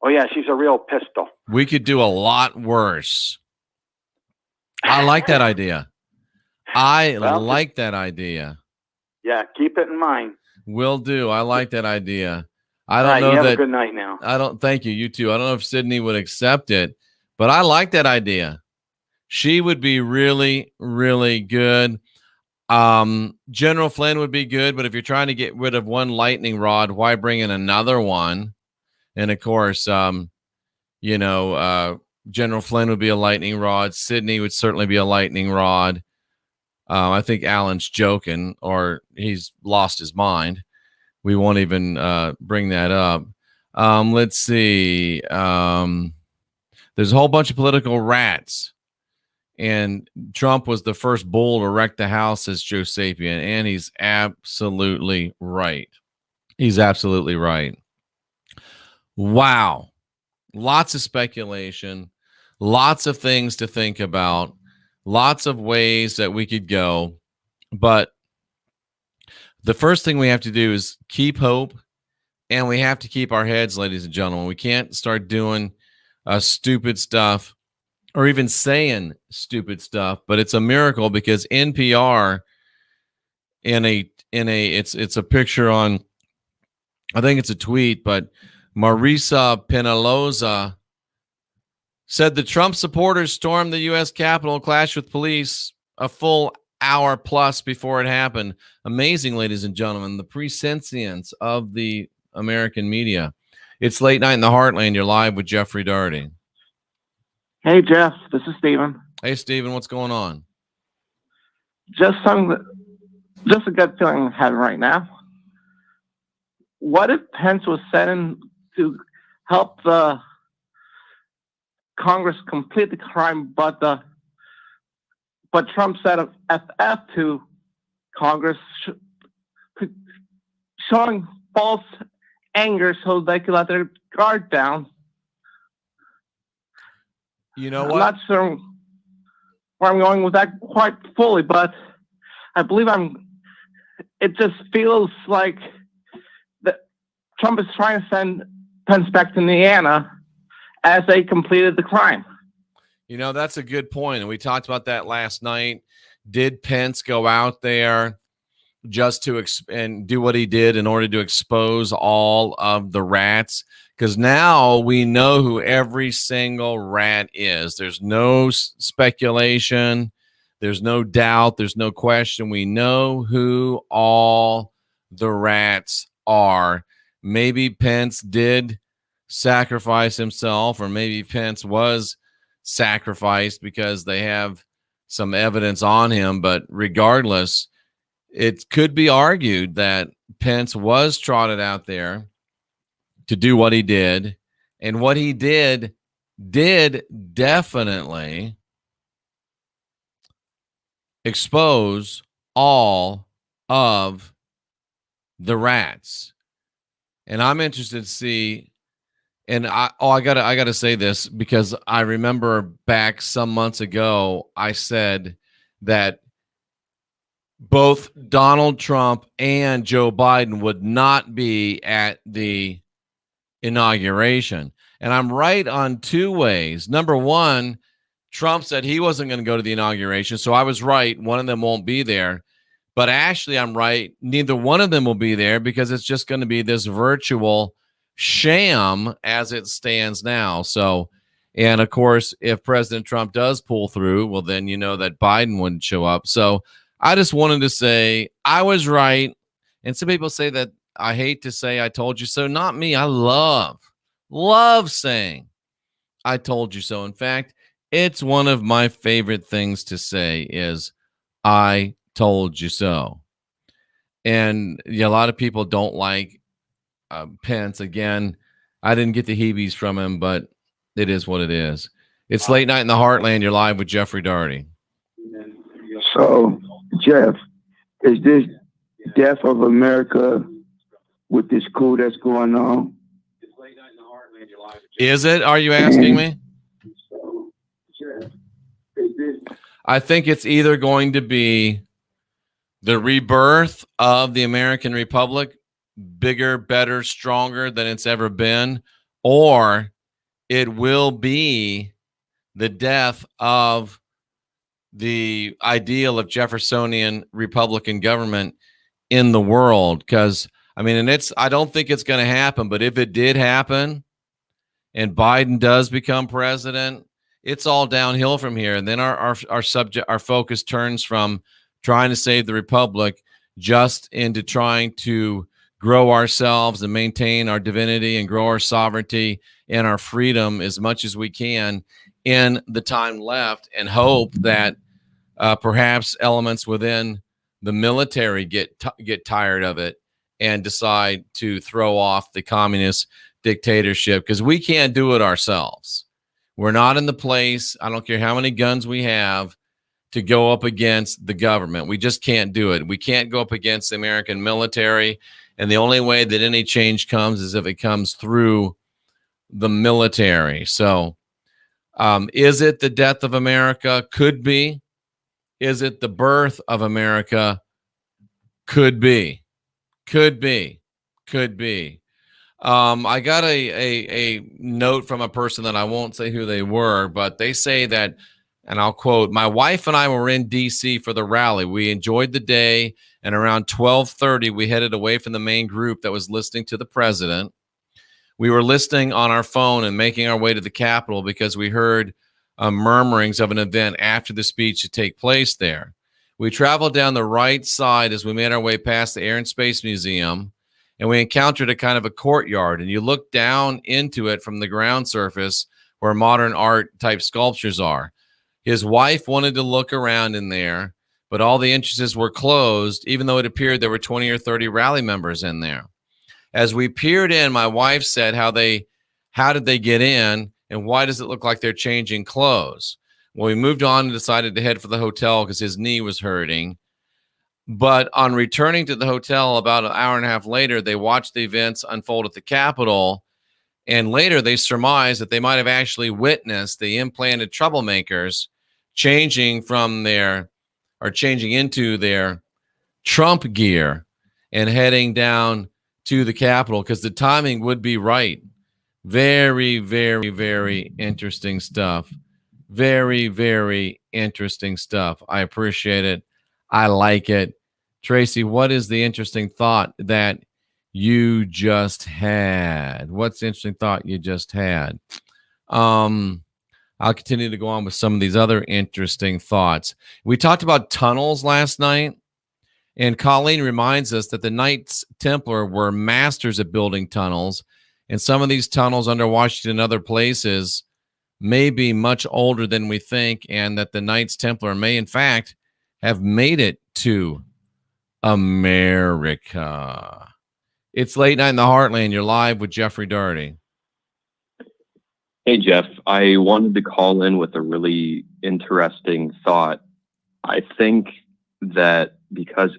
[SPEAKER 7] Oh, yeah, she's a real pistol.
[SPEAKER 3] We could do a lot worse. I like that idea. Like that idea.
[SPEAKER 7] Yeah, keep it in mind.
[SPEAKER 3] Will do. I like that idea. I don't
[SPEAKER 7] All right,
[SPEAKER 3] know
[SPEAKER 7] you have
[SPEAKER 3] that.
[SPEAKER 7] a good night now.
[SPEAKER 3] Thank you. You too. I don't know if Sydney would accept it, but I like that idea. She would be really, really good. General Flynn would be good, but if you're trying to get rid of one lightning rod, why bring in another one? And of course, General Flynn would be a lightning rod. Sydney would certainly be a lightning rod. I think Alan's joking, or he's lost his mind. We won't even bring that up. Let's see. There's a whole bunch of political rats. And Trump was the first bull to wreck the house, says Joe Sapien. And he's absolutely right. He's absolutely right. Wow. Lots of speculation. Lots of things to think about. Lots of ways that we could go. But the first thing we have to do is keep hope. And we have to keep our heads, ladies and gentlemen. We can't start doing stupid stuff, or even saying stupid stuff, but it's a miracle because NPR it's a picture on, I think it's a tweet, but Marisa Penaloza said the Trump supporters stormed the U.S. Capitol, clashed with police a full hour plus before it happened. Amazing, ladies and gentlemen, the prescience of the American media. It's Late Night in the Heartland. You're live with Jeffrey Daugherty.
[SPEAKER 15] Hey, Jeff, this is Steven.
[SPEAKER 3] Hey, Steven, what's going on?
[SPEAKER 15] Just a good feeling I'm having right now. What if Pence was sent in to help the Congress complete the crime, but Trump said of FF to Congress, showing false anger so they could let their guard down?
[SPEAKER 3] You know what?
[SPEAKER 15] I'm not sure where I'm going with that quite fully, but I believe it just feels like that Trump is trying to send Pence back to Indiana as they completed the crime.
[SPEAKER 3] You know, that's a good point. And we talked about that last night. Did Pence go out there just to and do what he did in order to expose all of the rats? Because now we know who every single rat is. There's no speculation. There's no doubt. There's no question. We know who all the rats are. Maybe Pence did sacrifice himself, or maybe Pence was sacrificed because they have some evidence on him. But regardless, it could be argued that Pence was trotted out there to do what he did. And what he did definitely expose all of the rats. And I'm interested to see, and I gotta say this, because I remember back some months ago, I said that both Donald Trump and Joe Biden would not be at the inauguration. And I'm right on two ways. Number one, Trump said he wasn't going to go to the inauguration. So I was right. One of them won't be there. But actually, I'm right. Neither one of them will be there, because it's just going to be this virtual sham as it stands now. So, and of course, if President Trump does pull through, well, then you know that Biden wouldn't show up. So I just wanted to say I was right. And some people say that I hate to say I told you so. Not me. I love saying I told you so. In fact, it's one of my favorite things to say is I told you so. And yeah, a lot of people don't like Pence. Again, I didn't get the heebies from him, but it is what it is. It's Late Night in the Heartland. You're live with Jeffrey Daugherty.
[SPEAKER 4] So, Jeff, is this death of America with this coup that's going on?
[SPEAKER 3] Is it? Are you asking me? I think it's either going to be the rebirth of the American Republic, bigger, better, stronger than it's ever been, or it will be the death of the ideal of Jeffersonian Republican government in the world. Because, I mean, and I don't think it's going to happen, but if it did happen and Biden does become president, it's all downhill from here. And then our focus turns from trying to save the republic just into trying to grow ourselves and maintain our divinity and grow our sovereignty and our freedom as much as we can in the time left, and hope that perhaps elements within the military get tired of it and decide to throw off the communist dictatorship, because we can't do it ourselves. We're not in the place, I don't care how many guns we have, to go up against the government. We just can't do it. We can't go up against the American military. And the only way that any change comes is if it comes through the military. So is it the death of America? Could be. Is it the birth of America? Could be. Could be. Could be. I got a note from a person that I won't say who they were, but they say that, and I'll quote, "My wife and I were in D.C. for the rally. We enjoyed the day, and around 12:30, we headed away from the main group that was listening to the president. We were listening on our phone and making our way to the Capitol because we heard murmurings of an event after the speech to take place there. We traveled down the right side as we made our way past the Air and Space Museum, and we encountered a kind of a courtyard, and you look down into it from the ground surface where modern art type sculptures are. His wife wanted to look around in there, but all the entrances were closed, even though it appeared there were 20 or 30 rally members in there. As we peered in, my wife said, how did they get in, and why does it look like they're changing clothes? Well, we moved on and decided to head for the hotel because his knee was hurting. But on returning to the hotel about an hour and a half later, they watched the events unfold at the Capitol, and later they surmised that they might have actually witnessed the implanted troublemakers changing into their Trump gear and heading down to the Capitol, because the timing would be right. Very, very, very interesting stuff. Very, very interesting stuff. I appreciate it. I like it. Tracy, what is the interesting thought that you just had? What's the interesting thought you just had? I'll continue to go on with some of these other interesting thoughts. We talked about tunnels last night, and Colleen reminds us that the Knights Templar were masters at building tunnels, and some of these tunnels under Washington and other places may be much older than we think, and that the Knights Templar may, in fact, have made it to America. It's late night in the Heartland. You're live with Jeffrey Daugherty.
[SPEAKER 9] Hey, Jeff, I wanted to call in with a really interesting thought. I think that because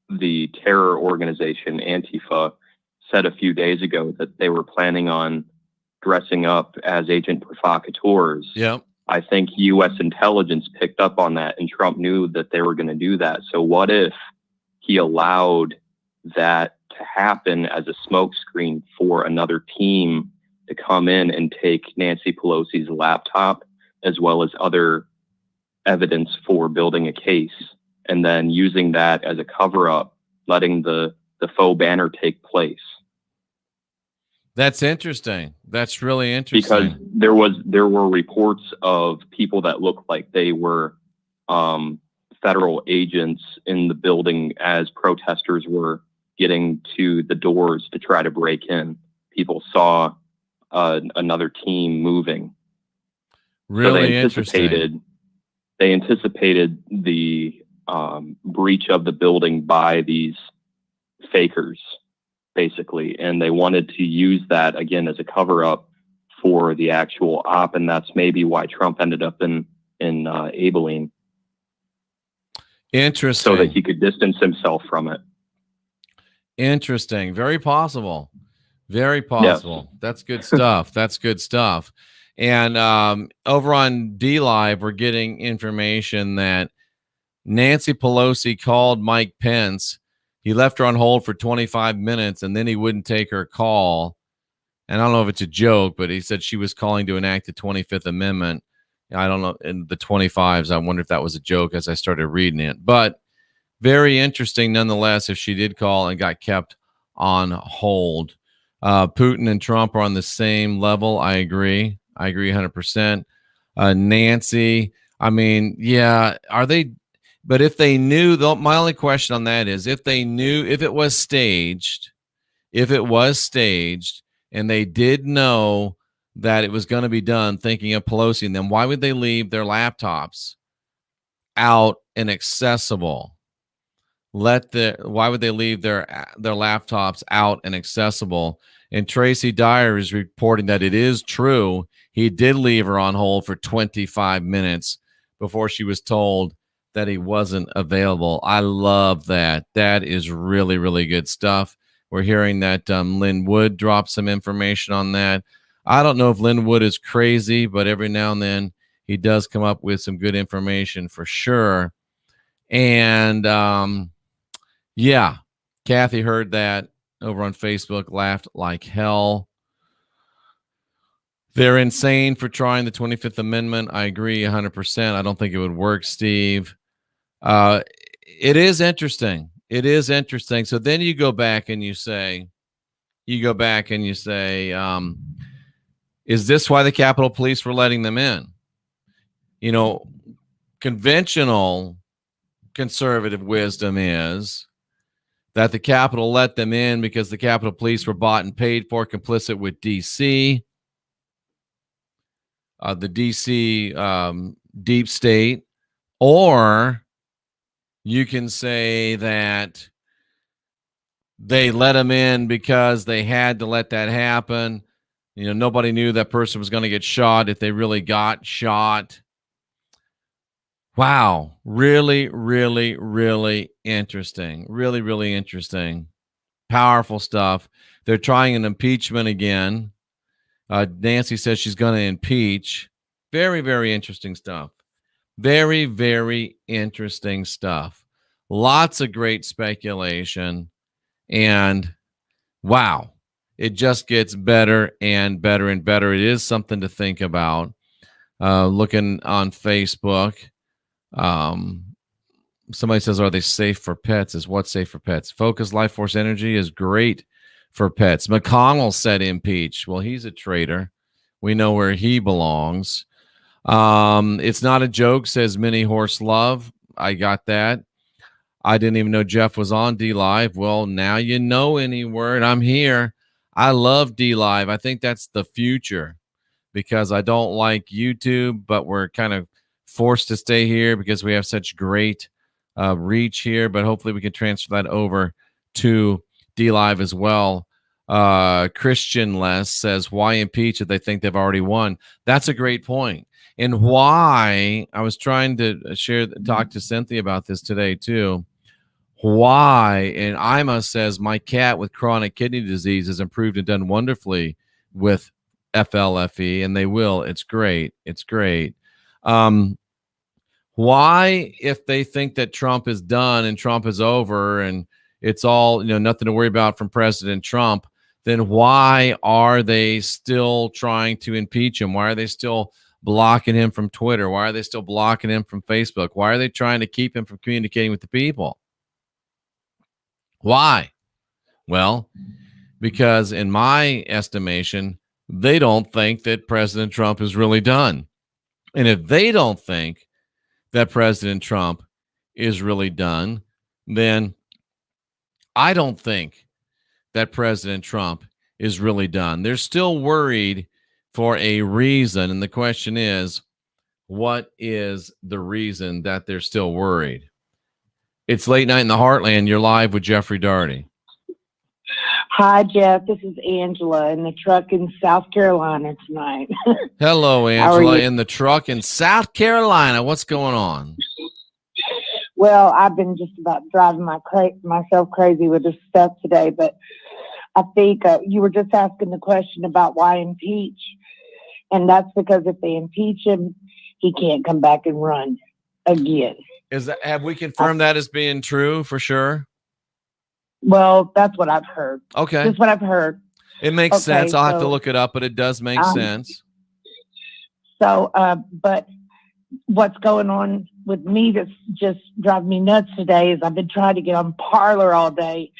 [SPEAKER 9] the terror organization Antifa said a few days ago that they were planning on dressing up as agent provocateurs,
[SPEAKER 3] yep.
[SPEAKER 9] I think U.S. intelligence picked up on that, and Trump knew that they were going to do that. So what if he allowed that to happen as a smokescreen for another team to come in and take Nancy Pelosi's laptop as well as other evidence for building a case, and then using that as a cover-up, letting the faux banner take place?
[SPEAKER 3] That's interesting. That's really interesting.
[SPEAKER 9] Because there were reports of people that looked like they were federal agents in the building as protesters were getting to the doors to try to break in. People saw another team moving.
[SPEAKER 3] Really
[SPEAKER 9] interesting. They anticipated the breach of the building by these fakers, basically, and they wanted to use that again as a cover-up for the actual op, and that's maybe why Trump ended up in Abilene.
[SPEAKER 3] Interesting.
[SPEAKER 9] So that he could distance himself from it.
[SPEAKER 3] Interesting. Very possible. Very possible. Yes. That's good stuff. That's good stuff. And over on DLive, we're getting information that Nancy Pelosi called Mike Pence. He left her on hold for 25 minutes, and then he wouldn't take her call. And I don't know if it's a joke, but he said she was calling to enact the 25th Amendment. I don't know, in the 25s. I wonder if that was a joke as I started reading it. But very interesting nonetheless if she did call and got kept on hold. Putin and Trump are on the same level. I agree 100%. Nancy, I mean, yeah, are they? But if they knew, my only question on that is if they knew, if it was staged, and they did know that it was going to be done, thinking of Pelosi and them, why would they leave their laptops out and accessible? Why would they leave their laptops out and accessible? And Tracy Dyer is reporting that it is true. He did leave her on hold for 25 minutes before she was told that he wasn't available. I love that. That is really, really good stuff. We're hearing that Lynn Wood dropped some information on that. I don't know if Lynn Wood is crazy, but every now and then he does come up with some good information for sure. And yeah, Kathy heard that over on Facebook, laughed like hell. They're insane for trying the 25th Amendment. I agree 100%. I don't think it would work, Steve. It is interesting. It is interesting. So then you go back and you say, is this why the Capitol Police were letting them in? You know, conventional conservative wisdom is that the Capitol let them in because the Capitol Police were bought and paid for, complicit with D.C., the D.C. deep state, or you can say that they let them in because they had to let that happen. You know, nobody knew that person was going to get shot if they really got shot. Wow. Really, really, really interesting. Really, really interesting. Powerful stuff. They're trying an impeachment again. Nancy says she's going to impeach. Very, very interesting stuff. Very, very interesting stuff. Lots of great speculation. And wow, it just gets better and better and better. It is something to think about. Looking on Facebook. Somebody says, are they safe for pets? Is what safe for pets? Focus Life Force Energy is great for pets. McConnell said impeach. Well, he's a traitor. We know where he belongs. It's not a joke, says Mini Horse Love. I got that. I didn't even know Jeff was on D Live. Well, now you know any word. I'm here. I love D Live. I think that's the future because I don't like YouTube, but we're kind of forced to stay here because we have such great reach here. But hopefully we can transfer that over to D Live as well. Christian Les says, why impeach if they think they've already won? That's a great point. And why I was trying to talk to Cynthia about this today too. Why? And Ima says, my cat with chronic kidney disease has improved and done wonderfully with FLFE, and they will. It's great. It's great. Why, if they think that Trump is done and Trump is over and it's all, nothing to worry about from President Trump, then why are they still trying to impeach him? Why are they still blocking him from Twitter? Why are they still blocking him from Facebook? Why are they trying to keep him from communicating with the people? Why? Well, because in my estimation, they don't think that President Trump is really done. And if they don't think that President Trump is really done, then I don't think that President Trump is really done. They're still worried for a reason. And the question is, what is the reason that they're still worried? It's Late Night in the Heartland. You're live with Jeffrey Daugherty.
[SPEAKER 16] Hi, Jeff. This is Angela in the truck in South Carolina tonight.
[SPEAKER 3] Hello, Angela, in the truck in South Carolina. What's going on?
[SPEAKER 16] Well, I've been just about driving myself crazy with this stuff today, but I think you were just asking the question about why impeach, and that's because if they impeach him, he can't come back and run again.
[SPEAKER 3] Have we confirmed that as being true for sure?
[SPEAKER 16] Well, that's what I've heard.
[SPEAKER 3] Okay.
[SPEAKER 16] That's what I've heard.
[SPEAKER 3] It makes sense. I'll have to look it up, but it does make sense.
[SPEAKER 16] So, but what's going on with me that's just driving me nuts today is I've been trying to get on Parler all day,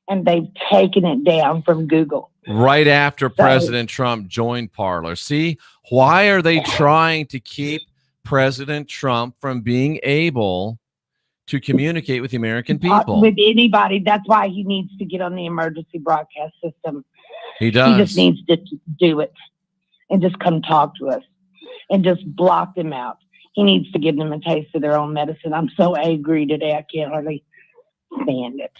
[SPEAKER 16] and they've taken it down from Google.
[SPEAKER 3] Right after President Trump joined Parler. See, why are they trying to keep President Trump from being able to communicate with the American people?
[SPEAKER 16] With anybody. That's why he needs to get on the emergency broadcast system.
[SPEAKER 3] He does.
[SPEAKER 16] He just needs to do it and just come talk to us and just block them out. He needs to give them a taste of their own medicine. I'm so angry today. I can't hardly stand it.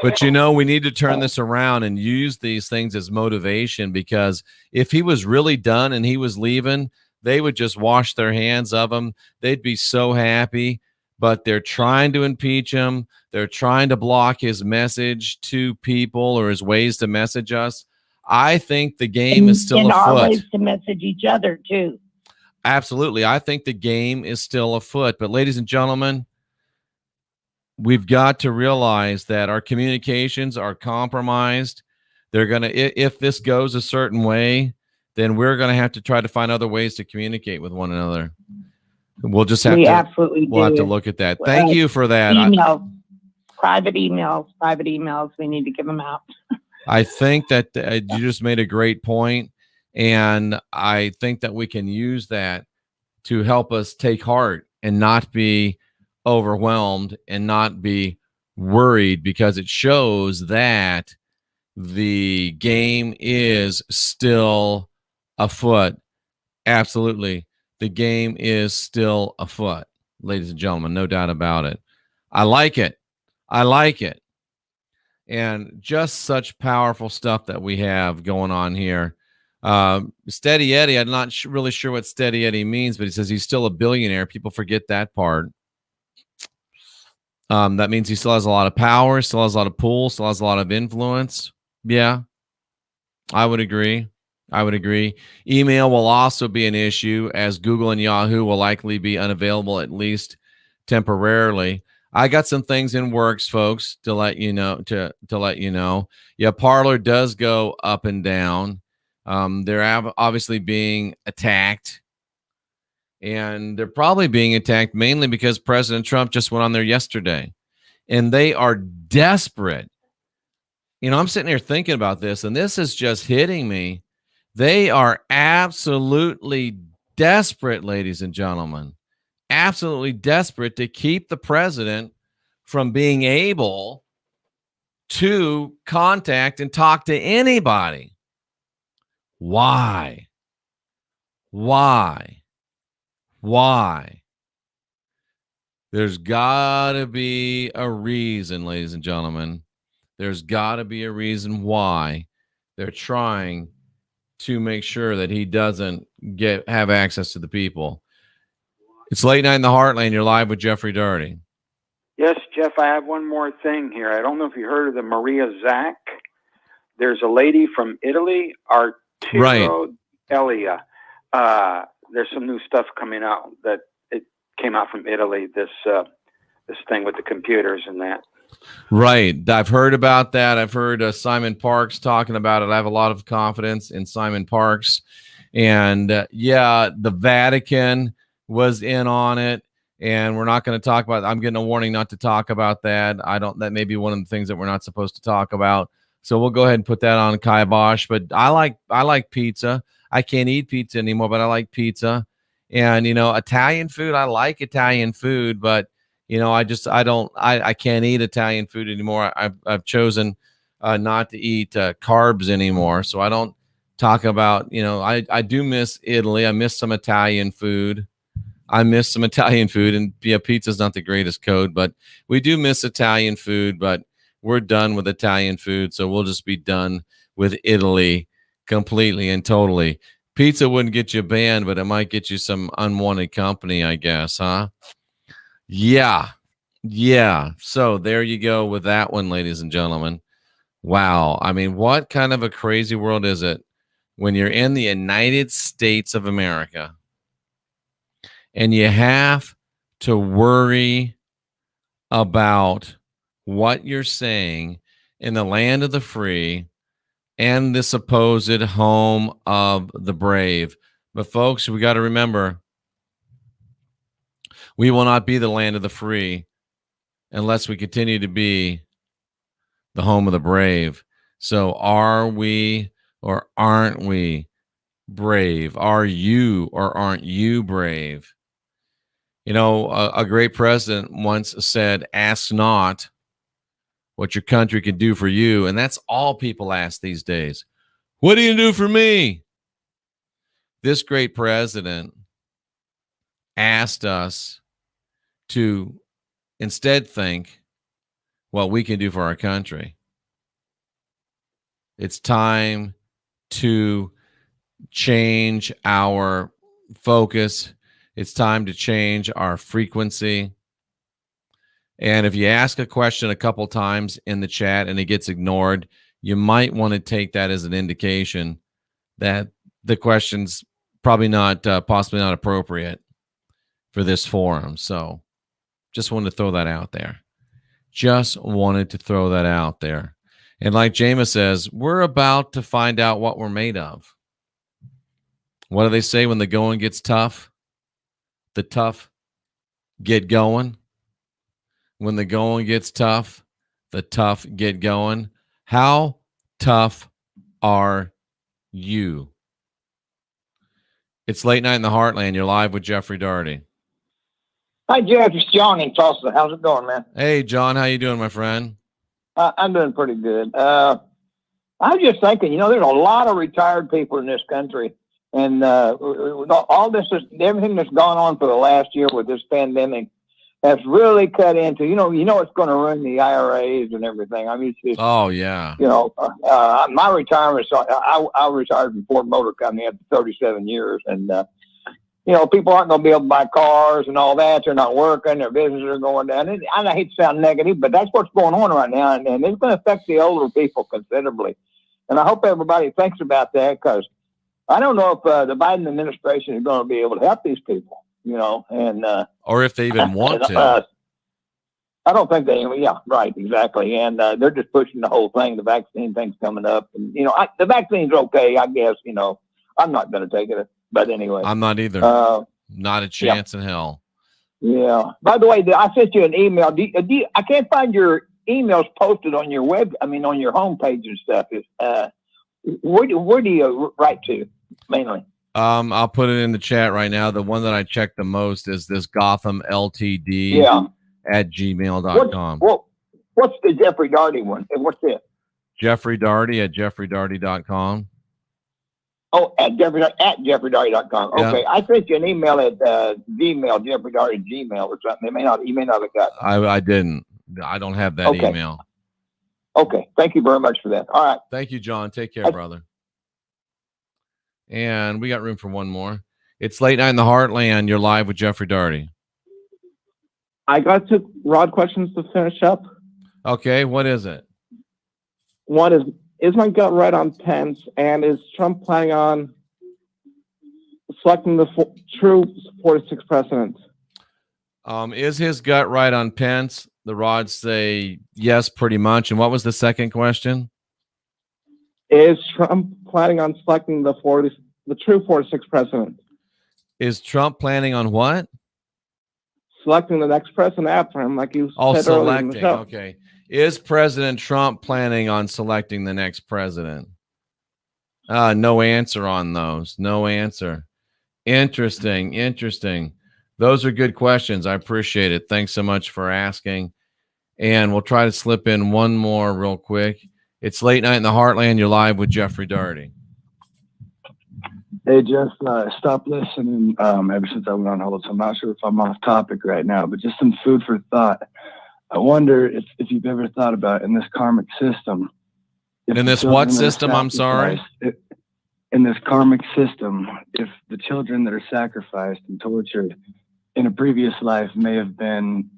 [SPEAKER 3] But we need to turn this around and use these things as motivation, because if he was really done and he was leaving, they would just wash their hands of him. They'd be so happy. But they're trying to impeach him. They're trying to block his message to people or his ways to message us. I think the game is still afoot.
[SPEAKER 16] And our ways to message each other, too.
[SPEAKER 3] Absolutely. I think the game is still afoot. But ladies and gentlemen, we've got to realize that our communications are compromised. They're going to, if this goes a certain way, then we're going to have to try to find other ways to communicate with one another. We'll just have to look at that. Thank you for that.
[SPEAKER 16] Private emails. We need to give them out.
[SPEAKER 3] I think that you just made a great point, and I think that we can use that to help us take heart and not be overwhelmed and not be worried, because it shows that the game is still afoot. Absolutely. The game is still afoot, ladies and gentlemen, no doubt about it. I like it. I like it. And just such powerful stuff that we have going on here. Steady Eddie, I'm not really sure what Steady Eddie means, but he says he's still a billionaire. People forget that part. That means he still has a lot of power, still has a lot of pull, still has a lot of influence. Yeah, I would agree. Email will also be an issue, as Google and Yahoo will likely be unavailable, at least temporarily. I got some things in works, folks, to let you know. Yeah, Parler does go up and down. They're obviously being attacked. And they're probably being attacked mainly because President Trump just went on there yesterday. And they are desperate. You know, I'm sitting here thinking about this, and this is just hitting me. They are absolutely desperate, ladies and gentlemen, absolutely desperate to keep the president from being able to contact and talk to anybody. Why? There's got to be a reason, ladies and gentlemen. There's got to be a reason why they're trying to make sure that he doesn't have access to the people. It's late night in the Heartland. You're live with Jeffrey Daugherty.
[SPEAKER 7] Yes, Jeff, I have one more thing here. I don't know if you heard of the Maria Zack. There's a lady from Italy, Arturo Elia. There's some new stuff coming out that it came out from Italy, this thing with the computers and that.
[SPEAKER 3] Right. I've heard about that. I've heard Simon Parks talking about it. I have a lot of confidence in Simon Parks. And the Vatican was in on it. And we're not going to talk about it. I'm getting a warning not to talk about that. That may be one of the things that we're not supposed to talk about. So we'll go ahead and put that on kibosh. But I like pizza. I can't eat pizza anymore, but I like pizza. And, Italian food, I like Italian food, but I can't eat Italian food anymore. I've chosen not to eat carbs anymore. So I don't talk about, I do miss Italy. I miss some Italian food. And pizza's not the greatest code, but we do miss Italian food, but we're done with Italian food. So we'll just be done with Italy completely and totally. Pizza wouldn't get you banned, but it might get you some unwanted company, I guess, huh? Yeah. So there you go with that one, ladies and gentlemen. Wow. I mean, what kind of a crazy world is it when you're in the United States of America and you have to worry about what you're saying in the land of the free and the supposed home of the brave? But folks, we got to remember, we will not be the land of the free unless we continue to be the home of the brave. So are we or aren't we brave? Are you or aren't you brave? A great president once said, ask not what your country can do for you. And that's all people ask these days. What do you do for me? This great president asked us to instead think what we can do for our country. It's time to change our focus. It's time to change our frequency. And if you ask a question a couple times in the chat and it gets ignored, you might want to take that as an indication that the question's probably not, possibly not appropriate for this forum. So just wanted to throw that out there. And like Jameis says, we're about to find out what we're made of. What do they say when the going gets tough? The tough get going. When the going gets tough, the tough get going. How tough are you? It's late night in the Heartland. You're live with Jeffrey Daugherty.
[SPEAKER 17] Hi, Jeff. It's John in Tulsa. How's it going, man?
[SPEAKER 3] Hey, John. How you doing, my friend?
[SPEAKER 17] I'm doing pretty good. I was just thinking, there's a lot of retired people in this country. And all this, everything that's gone on for the last year with this pandemic has really cut into, it's going to ruin the IRAs and everything. I mean, it's just,
[SPEAKER 3] oh, yeah.
[SPEAKER 17] My retirement, I retired from Ford Motor Company after 37 years. And, people aren't going to be able to buy cars and all that. They're not working. Their businesses are going down. And I hate to sound negative, but that's what's going on right now. And it's going to affect the older people considerably. And I hope everybody thinks about that, because I don't know if the Biden administration is going to be able to help these people, and
[SPEAKER 3] or if they even want to.
[SPEAKER 17] I don't think they. Yeah, right, exactly. And they're just pushing the whole thing. The vaccine thing's coming up, and the vaccine's okay, I guess. I'm not going to take it, but anyway,
[SPEAKER 3] I'm not either. Not a chance in hell.
[SPEAKER 17] Yeah. By the way, I sent you an email. I can't find your emails posted on your on your homepage and stuff. Where do you write to mainly?
[SPEAKER 3] I'll put it in the chat right now. The one that I check the most is this Gotham LTD at gmail.com.
[SPEAKER 17] What's the Jeffrey Daugherty one? And what's this?
[SPEAKER 3] Jeffrey Daugherty at jeffreydaugherty.com.
[SPEAKER 17] Oh, at jeffreydaugherty.com. Okay.
[SPEAKER 3] Yeah.
[SPEAKER 17] I sent you an email at Gmail, Jeffrey Daugherty Gmail or something. You may not have got it.
[SPEAKER 3] I didn't. I don't have that email.
[SPEAKER 17] Okay. Thank you very much for that. All right.
[SPEAKER 3] Thank you, John. Take care, brother. And we got room for one more. It's Late Night in the Heartland. You're live with Jeffrey Daugherty.
[SPEAKER 18] I got 2 Rod questions to finish up.
[SPEAKER 3] Okay, what is it?
[SPEAKER 18] One is my gut right on Pence, and is Trump planning on selecting the true 46th president?
[SPEAKER 3] Is his gut right on Pence? The rods say yes, pretty much. And what was the second question?
[SPEAKER 18] Is Trump planning on selecting the true 46th president?
[SPEAKER 3] Is Trump planning on what?
[SPEAKER 18] Selecting the next president after him, like you said earlier in the
[SPEAKER 3] selecting.
[SPEAKER 18] show.
[SPEAKER 3] Okay. Is President Trump planning on selecting the next president? No answer on those. No answer. Interesting. Those are good questions. I appreciate it. Thanks so much for asking. And we'll try to slip in one more real quick. It's Late Night in the Heartland. You're live with Jeffrey Daugherty.
[SPEAKER 19] Hey, Jeff, stopped listening ever since I went on hold, so I'm not sure if I'm off topic right now, but just some food for thought. I wonder if you've ever thought about in this karmic system.
[SPEAKER 3] In this what system? I'm sorry?
[SPEAKER 19] In this karmic system, if the children that are sacrificed and tortured in a previous life may have been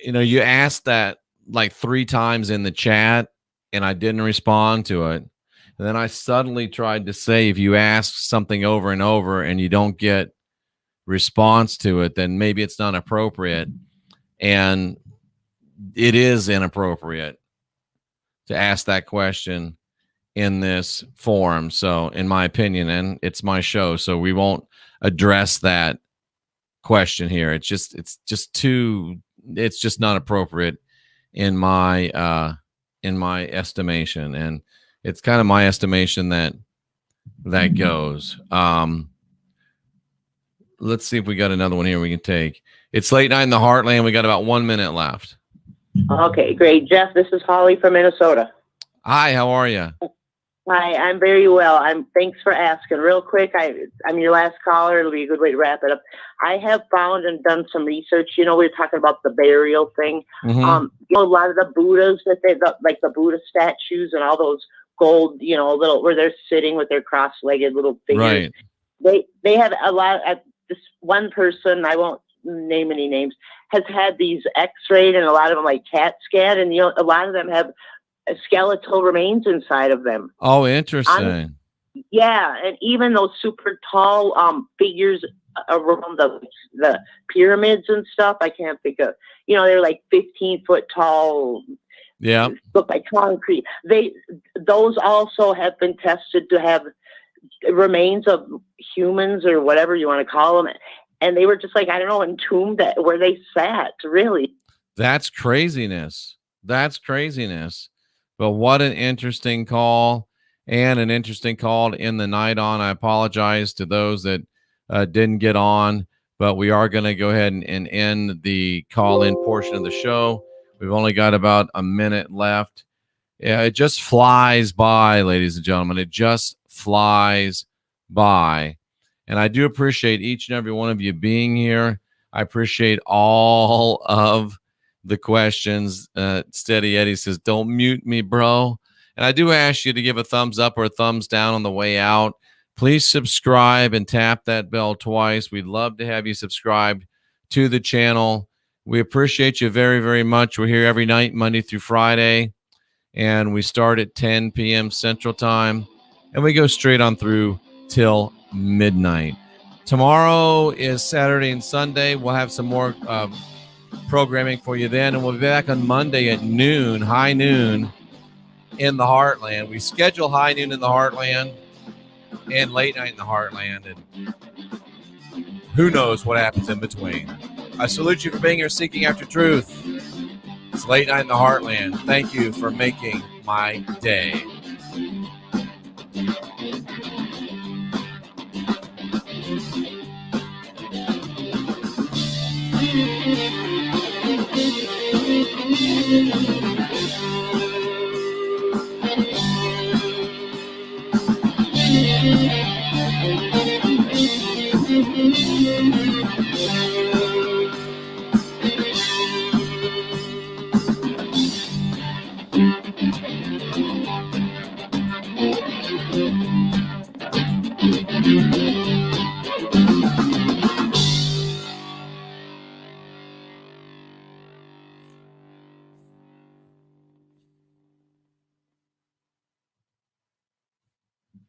[SPEAKER 3] you asked that like 3 times in the chat, and I didn't respond to it. And then I suddenly tried to say, if you ask something over and over and you don't get response to it, then maybe it's not appropriate. And it is inappropriate to ask that question in this forum. So in my opinion, and it's my show, so we won't address that question here. It's just not appropriate in my estimation. And it's kind of my estimation that goes. Let's see if we got another one here we can take. It's Late Night in the Heartland. We got about 1 minute left.
[SPEAKER 20] Okay, great. Jeff, this is Holly from Minnesota.
[SPEAKER 3] Hi, how are you?
[SPEAKER 20] Hi, I'm very well. Thanks for asking. Real quick, I'm your last caller. It'll be a good way to wrap it up. I have found and done some research. We were talking about the burial thing.
[SPEAKER 3] Mm-hmm.
[SPEAKER 20] A lot of the Buddhas like the Buddha statues and all those gold, little where they're sitting with their cross-legged little figures.
[SPEAKER 3] Right.
[SPEAKER 20] They have a lot. This one person, I won't name any names, has had these X-rayed, and a lot of them like CAT scan, and a lot of them have skeletal remains inside of them.
[SPEAKER 3] Oh, interesting.
[SPEAKER 20] Yeah, and even those super tall figures around the pyramids and stuff. I can't think of. They're like 15-foot tall.
[SPEAKER 3] Yeah.
[SPEAKER 20] Look like concrete. Those also have been tested to have remains of humans or whatever you want to call them, and they were just like, I don't know, entombed where they sat. Really,
[SPEAKER 3] that's craziness. But what an interesting call, and an interesting call to end the night on. I apologize to those that didn't get on, but we are going to go ahead and end the call-in portion of the show. We've only got about a minute left. Yeah, it just flies by, ladies and gentlemen. It just flies by. And I do appreciate each and every one of you being here. I appreciate all of the questions. Steady Eddie says, don't mute me, bro. And I do ask you to give a thumbs up or a thumbs down on the way out. Please subscribe and tap that bell twice. We'd love to have you subscribed to the channel. We appreciate you very, very much. We're here every night, Monday through Friday, and we start at 10 p.m. Central Time, and we go straight on through till midnight. Tomorrow is Saturday and Sunday. We'll have some more programming for you then, and we'll be back on Monday at noon, high noon in the Heartland. We schedule high noon in the Heartland and late night in the Heartland, and who knows what happens in between. I salute you for being here seeking after truth. It's late night in the heartland. Thank you for making my day.